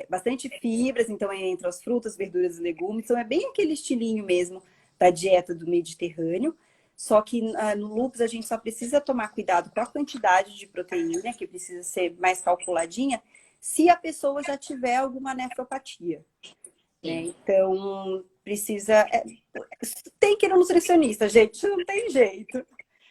bastante fibras, então, entre as frutas, verduras e legumes. Então, é bem aquele estilinho mesmo da dieta do Mediterrâneo. Só que no lúpus a gente só precisa tomar cuidado com a quantidade de proteína, que precisa ser mais calculadinha, se a pessoa já tiver alguma nefropatia. Né? Então, precisa... tem que ir no nutricionista, gente, não tem jeito.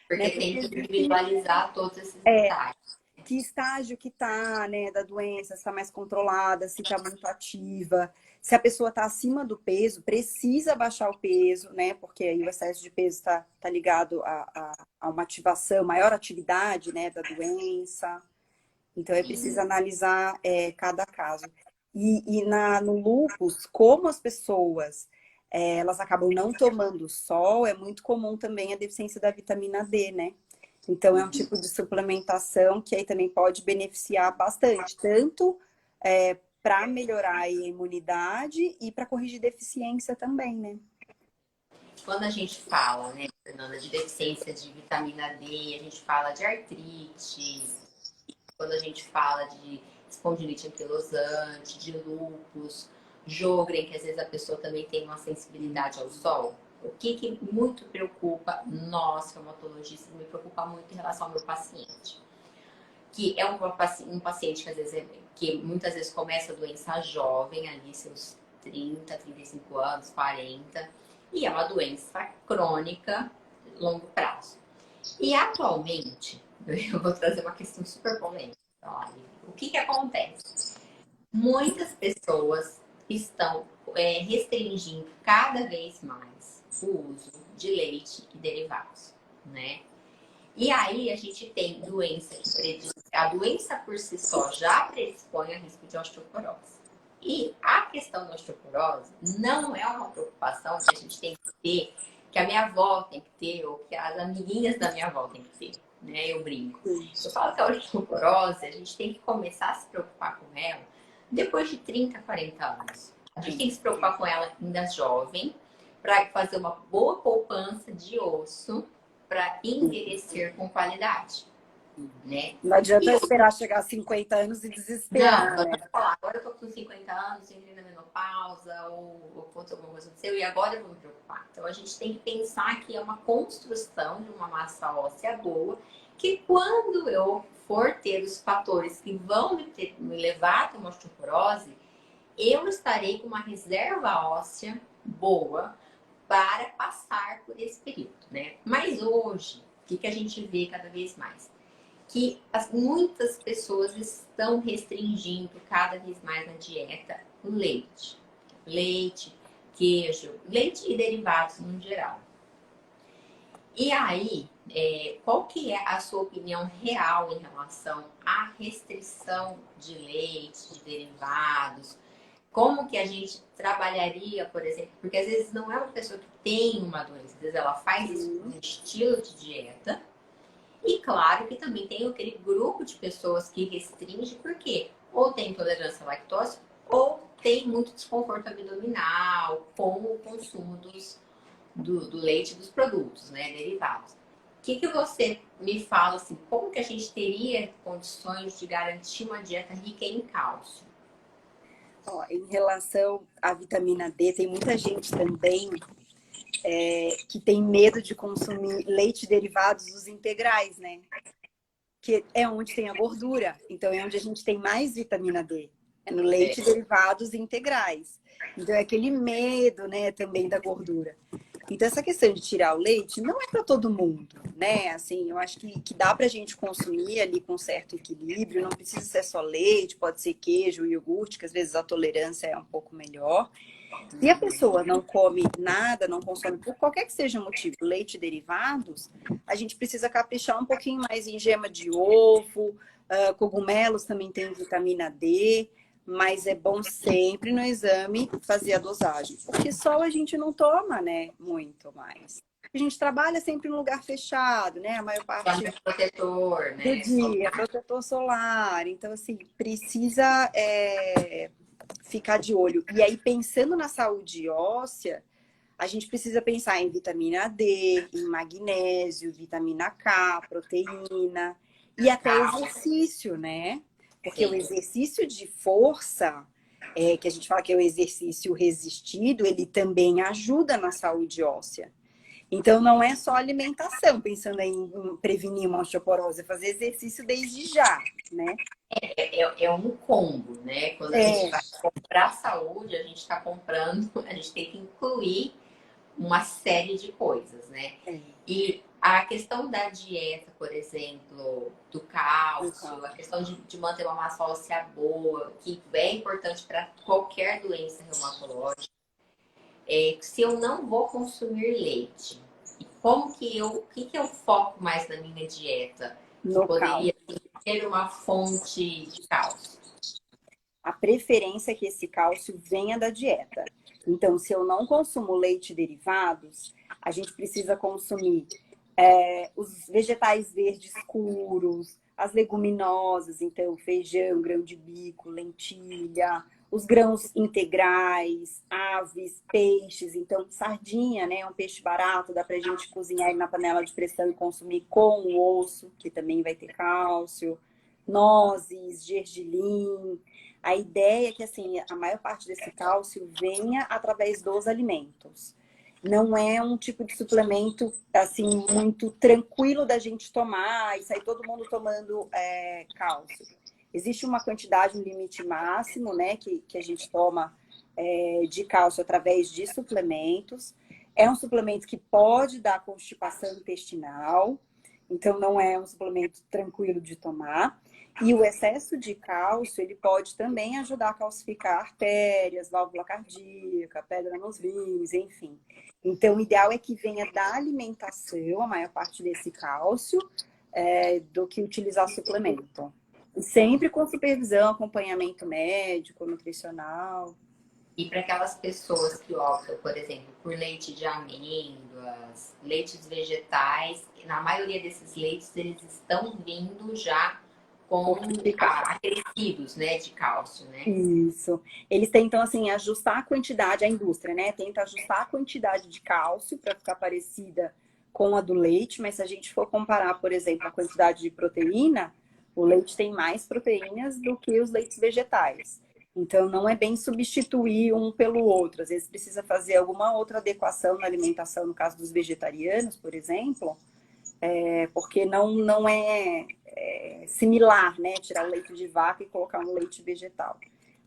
Porque tem que individualizar todos esses detalhes. Que estágio que tá, né, da doença, se está mais controlada, se está muito ativa, se a pessoa está acima do peso, precisa baixar o peso, né, porque aí o excesso de peso está ligado a uma ativação, maior atividade, né, da doença. Então, é preciso analisar cada caso. E no lúpus, como as pessoas elas acabam não tomando sol, é muito comum também a deficiência da vitamina D, né? Então, é um tipo de suplementação que aí também pode beneficiar bastante, tanto para melhorar a imunidade e para corrigir deficiência também, né? Quando a gente fala, né, Fernanda, de deficiência de vitamina D, a gente fala de artrite, quando a gente fala de espondilite anquilosante, de lúpus, Sjögren, que às vezes a pessoa também tem uma sensibilidade ao sol. O que muito preocupa nós, reumatologistas, me preocupa muito em relação ao meu paciente. Que é um paciente que às vezes que muitas vezes começa a doença jovem, ali seus 30, 35 anos, 40, e é uma doença crônica, longo prazo. E atualmente, eu vou trazer uma questão super polêmica. Olha, o que acontece? Muitas pessoas estão restringindo cada vez mais o uso de leite e derivados, né? E aí a gente tem doença que prediz... A doença por si só já predispõe a risco de osteoporose. E a questão da osteoporose não é uma preocupação que a gente tem que ter, que a minha avó tem que ter, ou que as amiguinhas da minha avó tem que ter, né? Eu brinco. Eu falo que a osteoporose, a gente tem que começar a se preocupar com ela depois de 30, 40 anos. A gente tem que se preocupar com ela ainda jovem, para fazer uma boa poupança de osso, para envelhecer com qualidade. Né? Não adianta esperar chegar a 50 anos e desesperar. Não, né? Falar, agora eu tô com 50 anos, entrei na menopausa, ou aconteceu alguma coisa aconteceu, e agora eu vou me preocupar. Então a gente tem que pensar que é uma construção de uma massa óssea boa, que quando eu for ter os fatores que vão me levar a ter uma osteoporose, eu estarei com uma reserva óssea boa para passar por esse período, né? Mas hoje, o que a gente vê cada vez mais? Que muitas pessoas estão restringindo cada vez mais na dieta o leite. Leite, queijo, leite e derivados no geral. E aí, qual que é a sua opinião real em relação à restrição de leite, de derivados? como que a gente trabalharia, por exemplo, porque às vezes não é uma pessoa que tem uma doença, às vezes ela faz isso por um estilo de dieta. E claro que também tem aquele grupo de pessoas que restringe, porque ou tem intolerância à lactose, ou tem muito desconforto abdominal com o consumo do leite e dos produtos, né, derivados. O que você me fala, assim, como que a gente teria condições de garantir uma dieta rica em cálcio? Ó, em relação à vitamina D, tem muita gente também que tem medo de consumir leite derivados dos integrais, né? Que é onde tem a gordura. Então, é onde a gente tem mais vitamina D. É no leite derivados integrais. Então, é aquele medo, né, também da gordura. Então, essa questão de tirar o leite não é para todo mundo, né? Assim, eu acho que dá para a gente consumir ali com certo equilíbrio. Não precisa ser só leite, pode ser queijo, iogurte, que às vezes a tolerância é um pouco melhor. Se a pessoa não come nada, não consome por qualquer que seja o motivo, leite e derivados, a gente precisa caprichar um pouquinho mais em gema de ovo, cogumelos também tem vitamina D, mas é bom sempre no exame fazer a dosagem, porque só a gente não toma, né, muito mais. A gente trabalha sempre em lugar fechado, né, a maior parte Protetor, do né? dia, protetor solar, então assim, precisa ficar de olho. E aí, pensando na saúde óssea, a gente precisa pensar em vitamina D, em magnésio, vitamina K, proteína e até exercício, né? Porque o Sim. exercício de força, que a gente fala que é o exercício resistido, ele também ajuda na saúde óssea. Então, não é só alimentação, pensando em prevenir uma osteoporose, é fazer exercício desde já, né? É um combo, né? Quando a gente vai comprar saúde, a gente está comprando, a gente tem que incluir uma série de coisas, né? E a questão da dieta, por exemplo, do cálcio, a questão de manter uma massa óssea boa, que é importante para qualquer doença reumatológica, se eu não vou consumir leite, como que o que eu foco mais na minha dieta? Que No poderia cálcio. ter uma fonte de cálcio. A preferência é que esse cálcio venha da dieta. Então, se eu não consumo leite e derivados, a gente precisa consumir os vegetais verdes escuros, as leguminosas, então feijão, grão de bico, lentilha, os grãos integrais, aves, peixes, então sardinha, né, um peixe barato, dá pra gente cozinhar ele na panela de pressão e consumir com o osso, que também vai ter cálcio, nozes, gergelim. A ideia é que assim, a maior parte desse cálcio venha através dos alimentos. Não é um tipo de suplemento assim muito tranquilo da gente tomar e sair todo mundo tomando cálcio. Existe uma quantidade, um limite máximo, né, que a gente toma de cálcio através de suplementos. É um suplemento que pode dar constipação intestinal, então não é um suplemento tranquilo de tomar. E o excesso de cálcio, ele pode também ajudar a calcificar artérias, válvula cardíaca, pedra nos rins, enfim. Então, o ideal é que venha da alimentação, a maior parte desse cálcio, do que utilizar suplemento. E sempre com supervisão, acompanhamento médico, nutricional. E para aquelas pessoas que optam, por exemplo, por leite de amêndoas, leites vegetais, na maioria desses leites eles estão vindo já com acrescidos, né, de cálcio, né? Isso. Eles tentam, assim, ajustar a quantidade, a indústria, né? Tenta ajustar a quantidade de cálcio para ficar parecida com a do leite, mas se a gente for comparar, por exemplo, a quantidade de proteína, o leite tem mais proteínas do que os leites vegetais. Então, não é bem substituir um pelo outro. Às vezes precisa fazer alguma outra adequação na alimentação, no caso dos vegetarianos, por exemplo, porque não é similar, né? Tirar o leite de vaca e colocar um leite vegetal.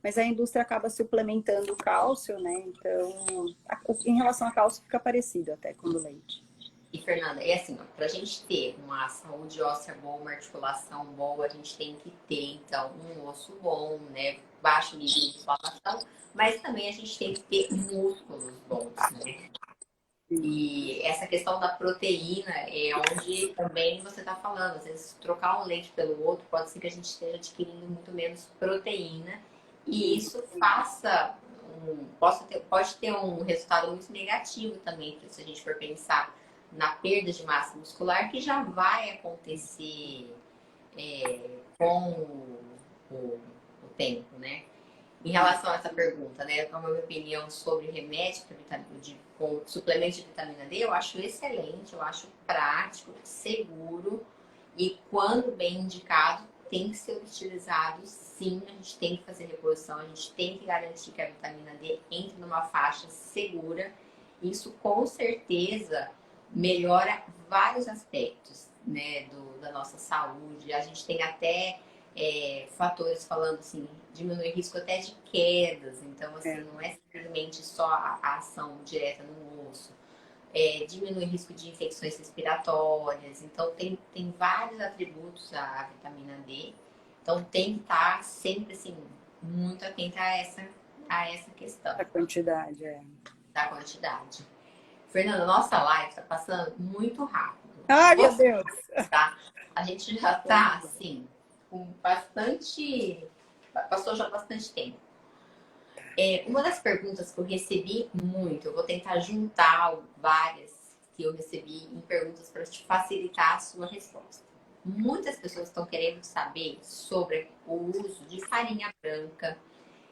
Mas a indústria acaba suplementando o cálcio, né? Então, em relação a cálcio, fica parecido até com o leite. E, Fernanda, é assim, para a gente ter uma saúde óssea boa, uma articulação boa, a gente tem que ter, então, um osso bom, né? Baixo nível de inflamação, mas também a gente tem que ter músculos bons, né? E essa questão da proteína é onde também você está falando. Às vezes, trocar um leite pelo outro pode ser que a gente esteja adquirindo muito menos proteína E isso pode ter um resultado muito negativo também, se a gente for pensar na perda de massa muscular, que já vai acontecer com o tempo, né? Em relação a essa pergunta, né? Qual é a minha opinião sobre remédio com suplemento de vitamina D? Eu acho excelente, eu acho prático, seguro e quando bem indicado, tem que ser utilizado sim. A gente tem que fazer reposição, a gente tem que garantir que a vitamina D entre numa faixa segura. Isso com certeza melhora vários aspectos, né, da nossa saúde. A gente tem até fatores falando assim, diminui o risco até de quedas. Então, assim, não é simplesmente só a ação direta no osso. Diminui o risco de infecções respiratórias. Então, tem vários atributos a vitamina D. Então, tem que estar sempre, assim, muito atenta a essa questão. A quantidade, Da quantidade. Fernanda, nossa live está passando muito rápido. Ai, meu Deus! Tá? A gente já está, assim, com bastante... Passou já bastante tempo. Uma das perguntas que eu recebi muito, eu vou tentar juntar várias que eu recebi em perguntas para te facilitar a sua resposta. Muitas pessoas estão querendo saber sobre o uso de farinha branca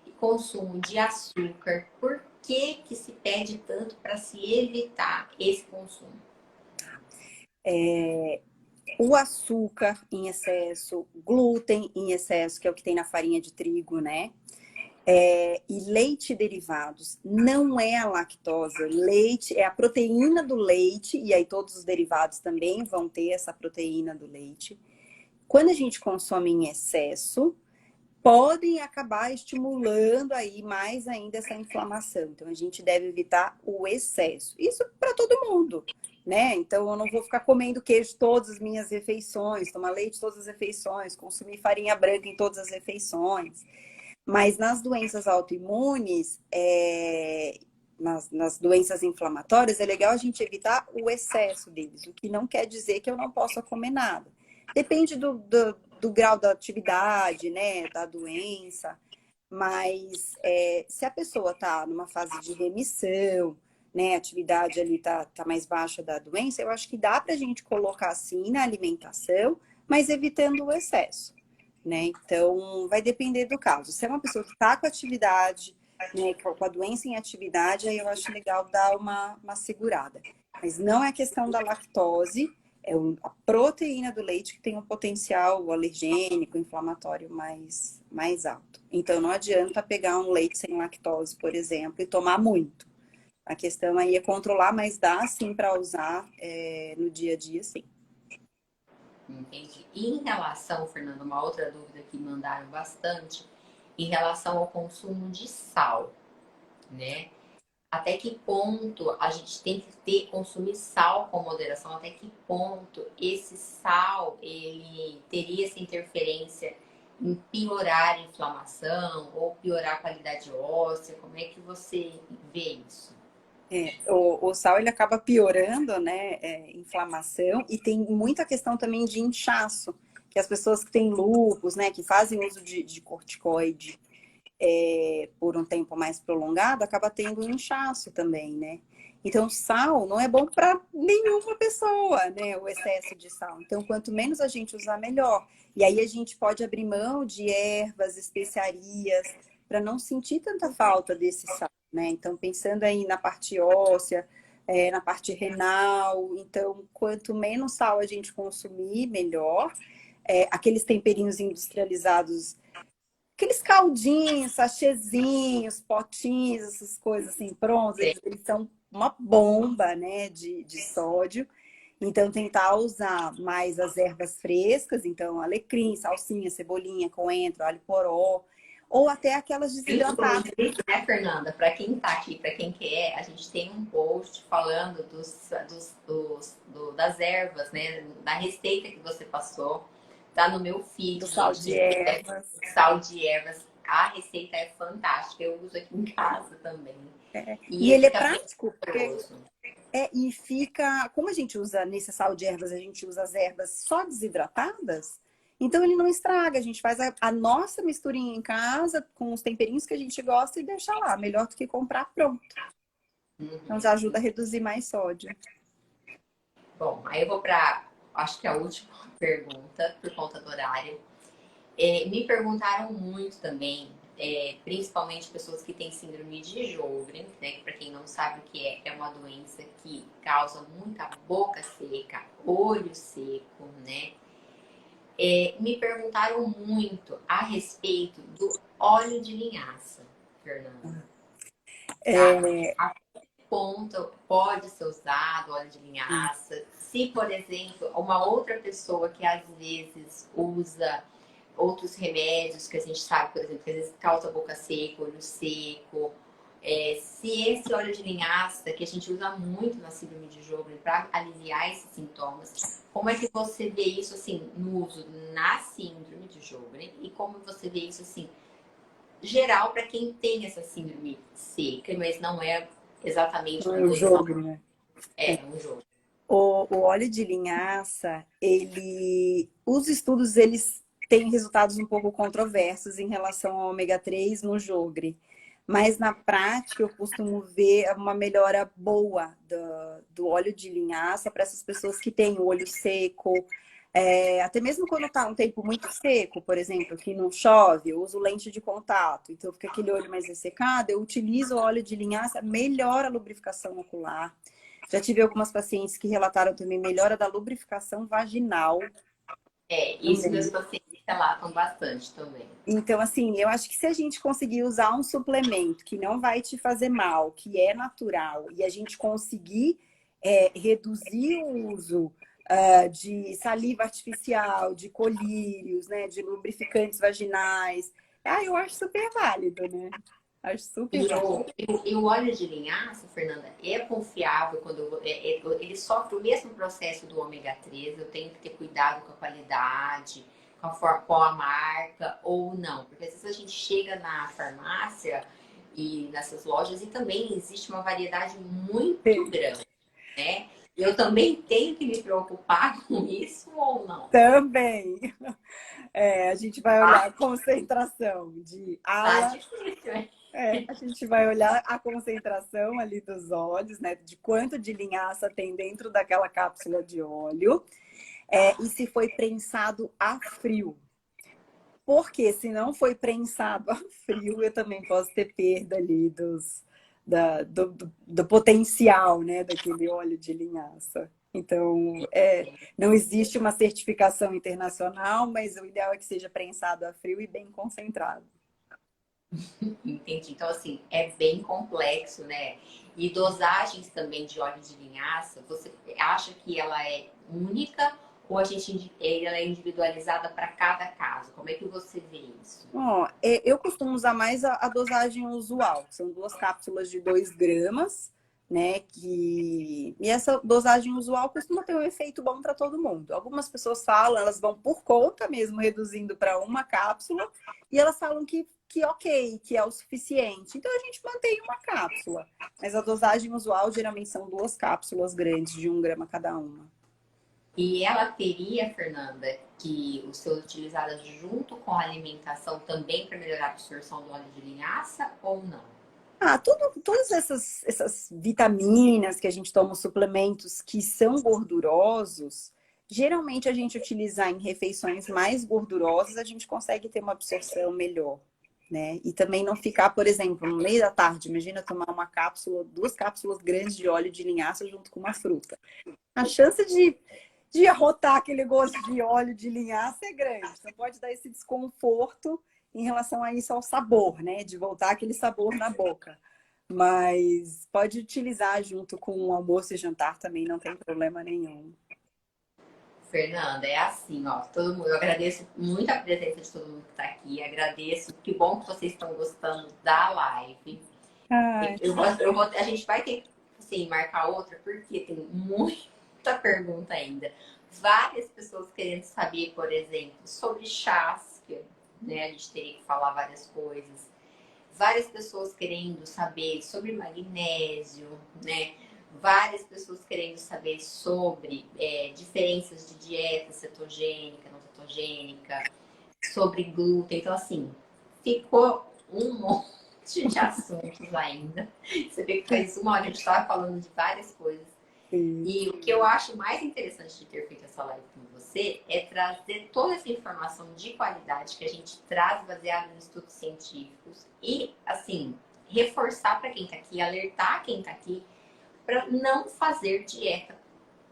e consumo de açúcar. Por que se pede tanto para se evitar esse consumo? O açúcar em excesso, glúten em excesso, que é o que tem na farinha de trigo, né? E leite derivados. Não é a lactose, leite é a proteína do leite, e aí todos os derivados também vão ter essa proteína do leite. Quando a gente consome em excesso, podem acabar estimulando aí mais ainda essa inflamação. Então, a gente deve evitar o excesso. Isso para todo mundo, né? Então, eu não vou ficar comendo queijo todas as minhas refeições, tomar leite todas as refeições, consumir farinha branca em todas as refeições. Mas nas doenças autoimunes, nas doenças inflamatórias, é legal a gente evitar o excesso deles, o que não quer dizer que eu não possa comer nada. Depende do grau da atividade, né, da doença, mas se a pessoa está numa fase de remissão, né, a atividade ali tá mais baixa da doença, eu acho que dá para a gente colocar assim na alimentação, mas evitando o excesso. Né? Então, vai depender do caso. Se é uma pessoa que está com atividade, né, com a doença em atividade, aí eu acho legal dar uma segurada. Mas não é questão da lactose, a proteína do leite que tem um potencial alergênico, inflamatório mais alto. Então, não adianta pegar um leite sem lactose, por exemplo, e tomar muito. A questão aí é controlar, mas dá sim para usar no dia a dia, sim. Entendi. E em relação, Fernando, uma outra dúvida que mandaram bastante, em relação ao consumo de sal, né? Até que ponto a gente tem que consumir sal com moderação? Até que ponto esse sal ele teria essa interferência em piorar a inflamação ou piorar a qualidade óssea? Como é que você vê isso? O sal ele acaba piorando, né, inflamação e tem muita questão também de inchaço, que as pessoas que têm lúpus, né, que fazem uso de corticoide por um tempo mais prolongado, acaba tendo um inchaço também, né? Então, sal não é bom para nenhuma pessoa, né, o excesso de sal. Então, quanto menos a gente usar, melhor. E aí a gente pode abrir mão de ervas, especiarias, para não sentir tanta falta desse sal. Né? Então, pensando aí na parte óssea, na parte renal, então, quanto menos sal a gente consumir, melhor. Aqueles temperinhos industrializados, aqueles caldinhos, sachêzinhos, potinhos, essas coisas assim, prontos, eles são uma bomba, né, de sódio. Então, tentar usar mais as ervas frescas, então, alecrim, salsinha, cebolinha, coentro, alho poró, ou até aquelas desidratadas. Né, Fernanda? Para quem está aqui, para quem quer, a gente tem um post falando das ervas, né? Da receita que você passou. Tá no meu feed. Do sal de ervas. Sal de ervas. A receita é fantástica. Eu uso aqui em casa também. E ele é prático, porque e fica... Como a gente usa nesse sal de ervas, a gente usa as ervas só desidratadas, Então ele não estraga, a gente faz a nossa misturinha em casa com os temperinhos que a gente gosta e deixa lá, melhor do que comprar pronto. Então já ajuda a reduzir mais sódio. Bom, aí eu vou para, acho que a última pergunta, por conta do horário. Me perguntaram muito também, principalmente pessoas que têm síndrome de Sjögren, né? Que para quem não sabe o que é uma doença que causa muita boca seca, olho seco, né? Me perguntaram muito a respeito do óleo de linhaça, Fernanda. Tá? É, A que ponto pode ser usado óleo de linhaça? Se, por exemplo, uma outra pessoa que às vezes usa outros remédios que a gente sabe, por exemplo, que às vezes causa boca seca, olho seco. Se esse óleo de linhaça, que a gente usa muito na síndrome de Sjögren para aliviar esses sintomas, como é que você vê isso assim no uso na síndrome de Sjögren e como você vê isso assim geral para quem tem essa síndrome seca, mas não é exatamente uma o doença, jogo, né? um jogo. O óleo de linhaça, os estudos eles têm resultados um pouco controversos em relação ao ômega 3 no jogre. Mas na prática eu costumo ver uma melhora boa do óleo de linhaça para essas pessoas que têm o olho seco. Até mesmo quando está um tempo muito seco, por exemplo, que não chove, eu uso lente de contato, então fica aquele olho mais ressecado, eu utilizo o óleo de linhaça, melhora a lubrificação ocular. Já tive algumas pacientes que relataram também melhora da lubrificação vaginal. Isso meus pacientes relatam bastante também. Então, assim, eu acho que se a gente conseguir usar um suplemento que não vai te fazer mal, que é natural, e a gente conseguir reduzir o uso de saliva artificial, de colírios, né, de lubrificantes vaginais, eu acho super válido, né? Acho super válido. E o óleo de linhaça, Fernanda, é confiável quando ele sofre o mesmo processo do ômega 3. Eu tenho que ter cuidado com a qualidade, com a marca ou não. Porque às vezes a gente chega na farmácia e nessas lojas e também existe uma variedade muito grande, né? Eu também tenho que me preocupar com isso ou não? Também. A gente vai olhar a concentração de Tá ala. difícil, hein? A gente vai olhar a concentração ali dos óleos, né? De quanto de linhaça tem dentro daquela cápsula de óleo. E se foi prensado a frio. Porque se não foi prensado a frio, eu também posso ter perda ali do potencial, né? Daquele óleo de linhaça. Então, não existe uma certificação internacional, mas o ideal é que seja prensado a frio e bem concentrado. Entendi. Então, assim, é bem complexo, né? E dosagens também de óleo de linhaça, você acha que ela é única ou ela é individualizada para cada caso? Como é que você vê isso? Bom, eu costumo usar mais a dosagem usual, que são 2 cápsulas de 2 gramas, né? E essa dosagem usual costuma ter um efeito bom para todo mundo. Algumas pessoas falam, elas vão por conta mesmo, reduzindo para 1 cápsula, e elas falam que ok, que é o suficiente. Então a gente mantém 1 cápsula, mas a dosagem usual geralmente são 2 cápsulas grandes, de 1 grama cada uma. E ela teria, Fernanda, que ser utilizada junto com a alimentação também para melhorar a absorção do óleo de linhaça ou não? Todas essas vitaminas que a gente toma, os suplementos que são gordurosos, geralmente a gente utilizar em refeições mais gordurosas, a gente consegue ter uma absorção melhor, né? E também não ficar, por exemplo, no meio da tarde, imagina tomar 2 cápsulas grandes de óleo de linhaça junto com uma fruta. A chance de arrotar aquele gosto de óleo de linhaça é grande. Você pode dar esse desconforto em relação a isso, ao sabor, né? De voltar aquele sabor na boca. Mas pode utilizar junto com o almoço e jantar também, não tem problema nenhum. Fernanda, é assim, ó, todo mundo, eu agradeço muito a presença de todo mundo que está aqui, agradeço, que bom que vocês estão gostando da live. Ai, A gente vai ter que, assim, marcar outra, porque tem muita pergunta ainda. Várias pessoas querendo saber, por exemplo, sobre chás, que, né, a gente teria que falar várias coisas. Várias pessoas querendo saber sobre magnésio, né? Várias pessoas querendo saber sobre diferenças de dieta cetogênica, não cetogênica, sobre glúten. Então, assim, ficou um monte de assuntos ainda. Você vê que faz uma hora a gente estava falando de várias coisas. Sim. E o que eu acho mais interessante de ter feito essa live com você é trazer toda essa informação de qualidade que a gente traz baseado em estudos científicos e, assim, reforçar para quem está aqui, alertar quem está aqui para não fazer dieta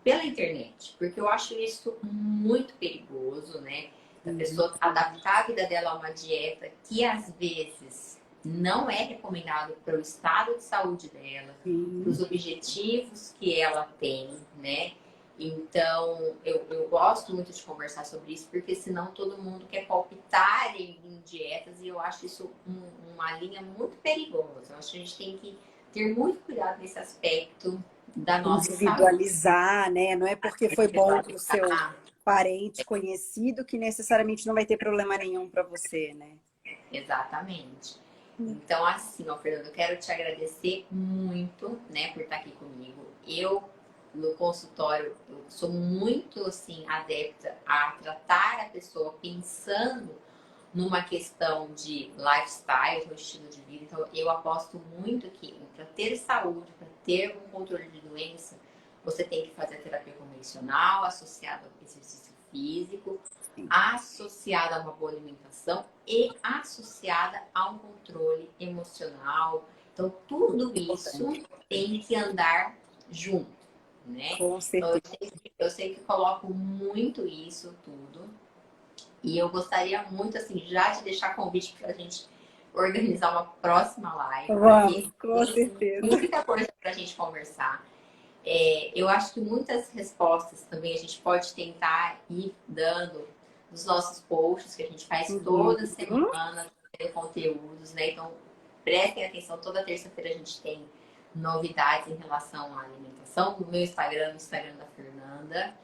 pela internet, porque eu acho isso muito perigoso, né? A pessoa adaptar a vida dela a uma dieta que às vezes não é recomendado para o estado de saúde dela, para os objetivos que ela tem, né? Então, eu gosto muito de conversar sobre isso, porque senão todo mundo quer palpitar em dietas e eu acho isso uma linha muito perigosa. Eu acho que a gente tem que ter muito cuidado nesse aspecto da nossa individualizar, saúde. né? Não é porque foi bom para o seu parente conhecido que necessariamente não vai ter problema nenhum para você, né? Exatamente. Então, assim, ó, Fernanda, eu quero te agradecer muito, né, por estar aqui comigo. Eu, no consultório, eu sou muito, assim, adepta a tratar a pessoa pensando numa questão de lifestyle, no estilo de vida. Então, eu aposto muito que para ter saúde, para ter um controle de doença, você tem que fazer a terapia convencional, associada ao exercício físico, associada a uma boa alimentação e associada a um controle emocional. Então, tudo isso tem que andar junto, né? Com certeza. Então, eu sei que coloco muito isso tudo. E eu gostaria muito, assim, já de deixar convite para a gente organizar uma próxima live. Vamos, com certeza. Muita coisa para a gente conversar. Eu acho que muitas respostas também a gente pode tentar ir dando nos nossos posts, que a gente faz toda semana, conteúdos, né? Então, prestem atenção, toda terça-feira a gente tem novidades em relação à alimentação. No meu Instagram, no Instagram da Fernanda.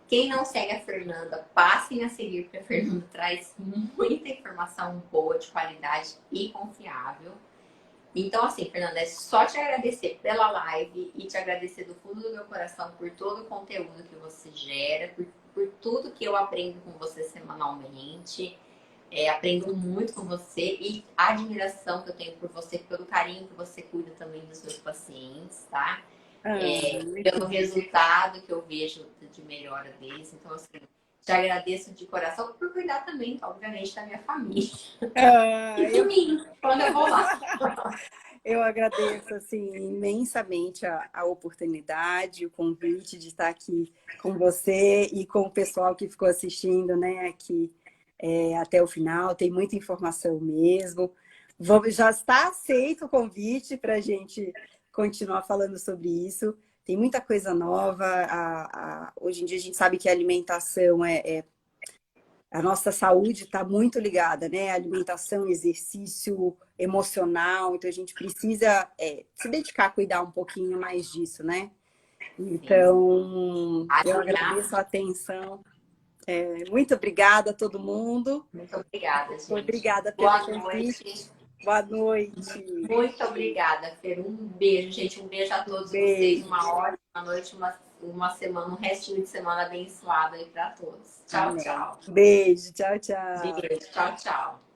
Quem não segue a Fernanda, passem a seguir, porque a Fernanda traz muita informação boa, de qualidade e confiável. Então, assim, Fernanda, é só te agradecer pela live e te agradecer do fundo do meu coração por todo o conteúdo que você gera, por tudo que eu aprendo com você semanalmente. Aprendo muito com você e a admiração que eu tenho por você, pelo carinho que você cuida também dos seus pacientes, tá? Pelo resultado que eu vejo de melhora deles. Então, assim, te agradeço de coração por cuidar também, obviamente, da minha família. E de mim, quando eu vou lá. Eu agradeço, assim, imensamente a oportunidade, o convite de estar aqui com você e com o pessoal que ficou assistindo, né, aqui até o final. Tem muita informação mesmo. Já está aceito o convite para a gente continuar falando sobre isso. Tem muita coisa nova. Hoje em dia a gente sabe que a alimentação a nossa saúde está muito ligada, né? Alimentação, exercício emocional. Então a gente precisa se dedicar a cuidar um pouquinho mais disso, né? Então, eu agradeço a atenção. Muito obrigada a todo mundo. Muito obrigada, gente. Obrigada pelo convite. Boa noite. Muito obrigada, Fer. Um beijo, gente. Um beijo a todos vocês. Uma ótima noite, uma semana, um restinho de semana abençoado aí para todos. Tchau, tchau. Beijo, tchau, tchau. Beijo, tchau, tchau.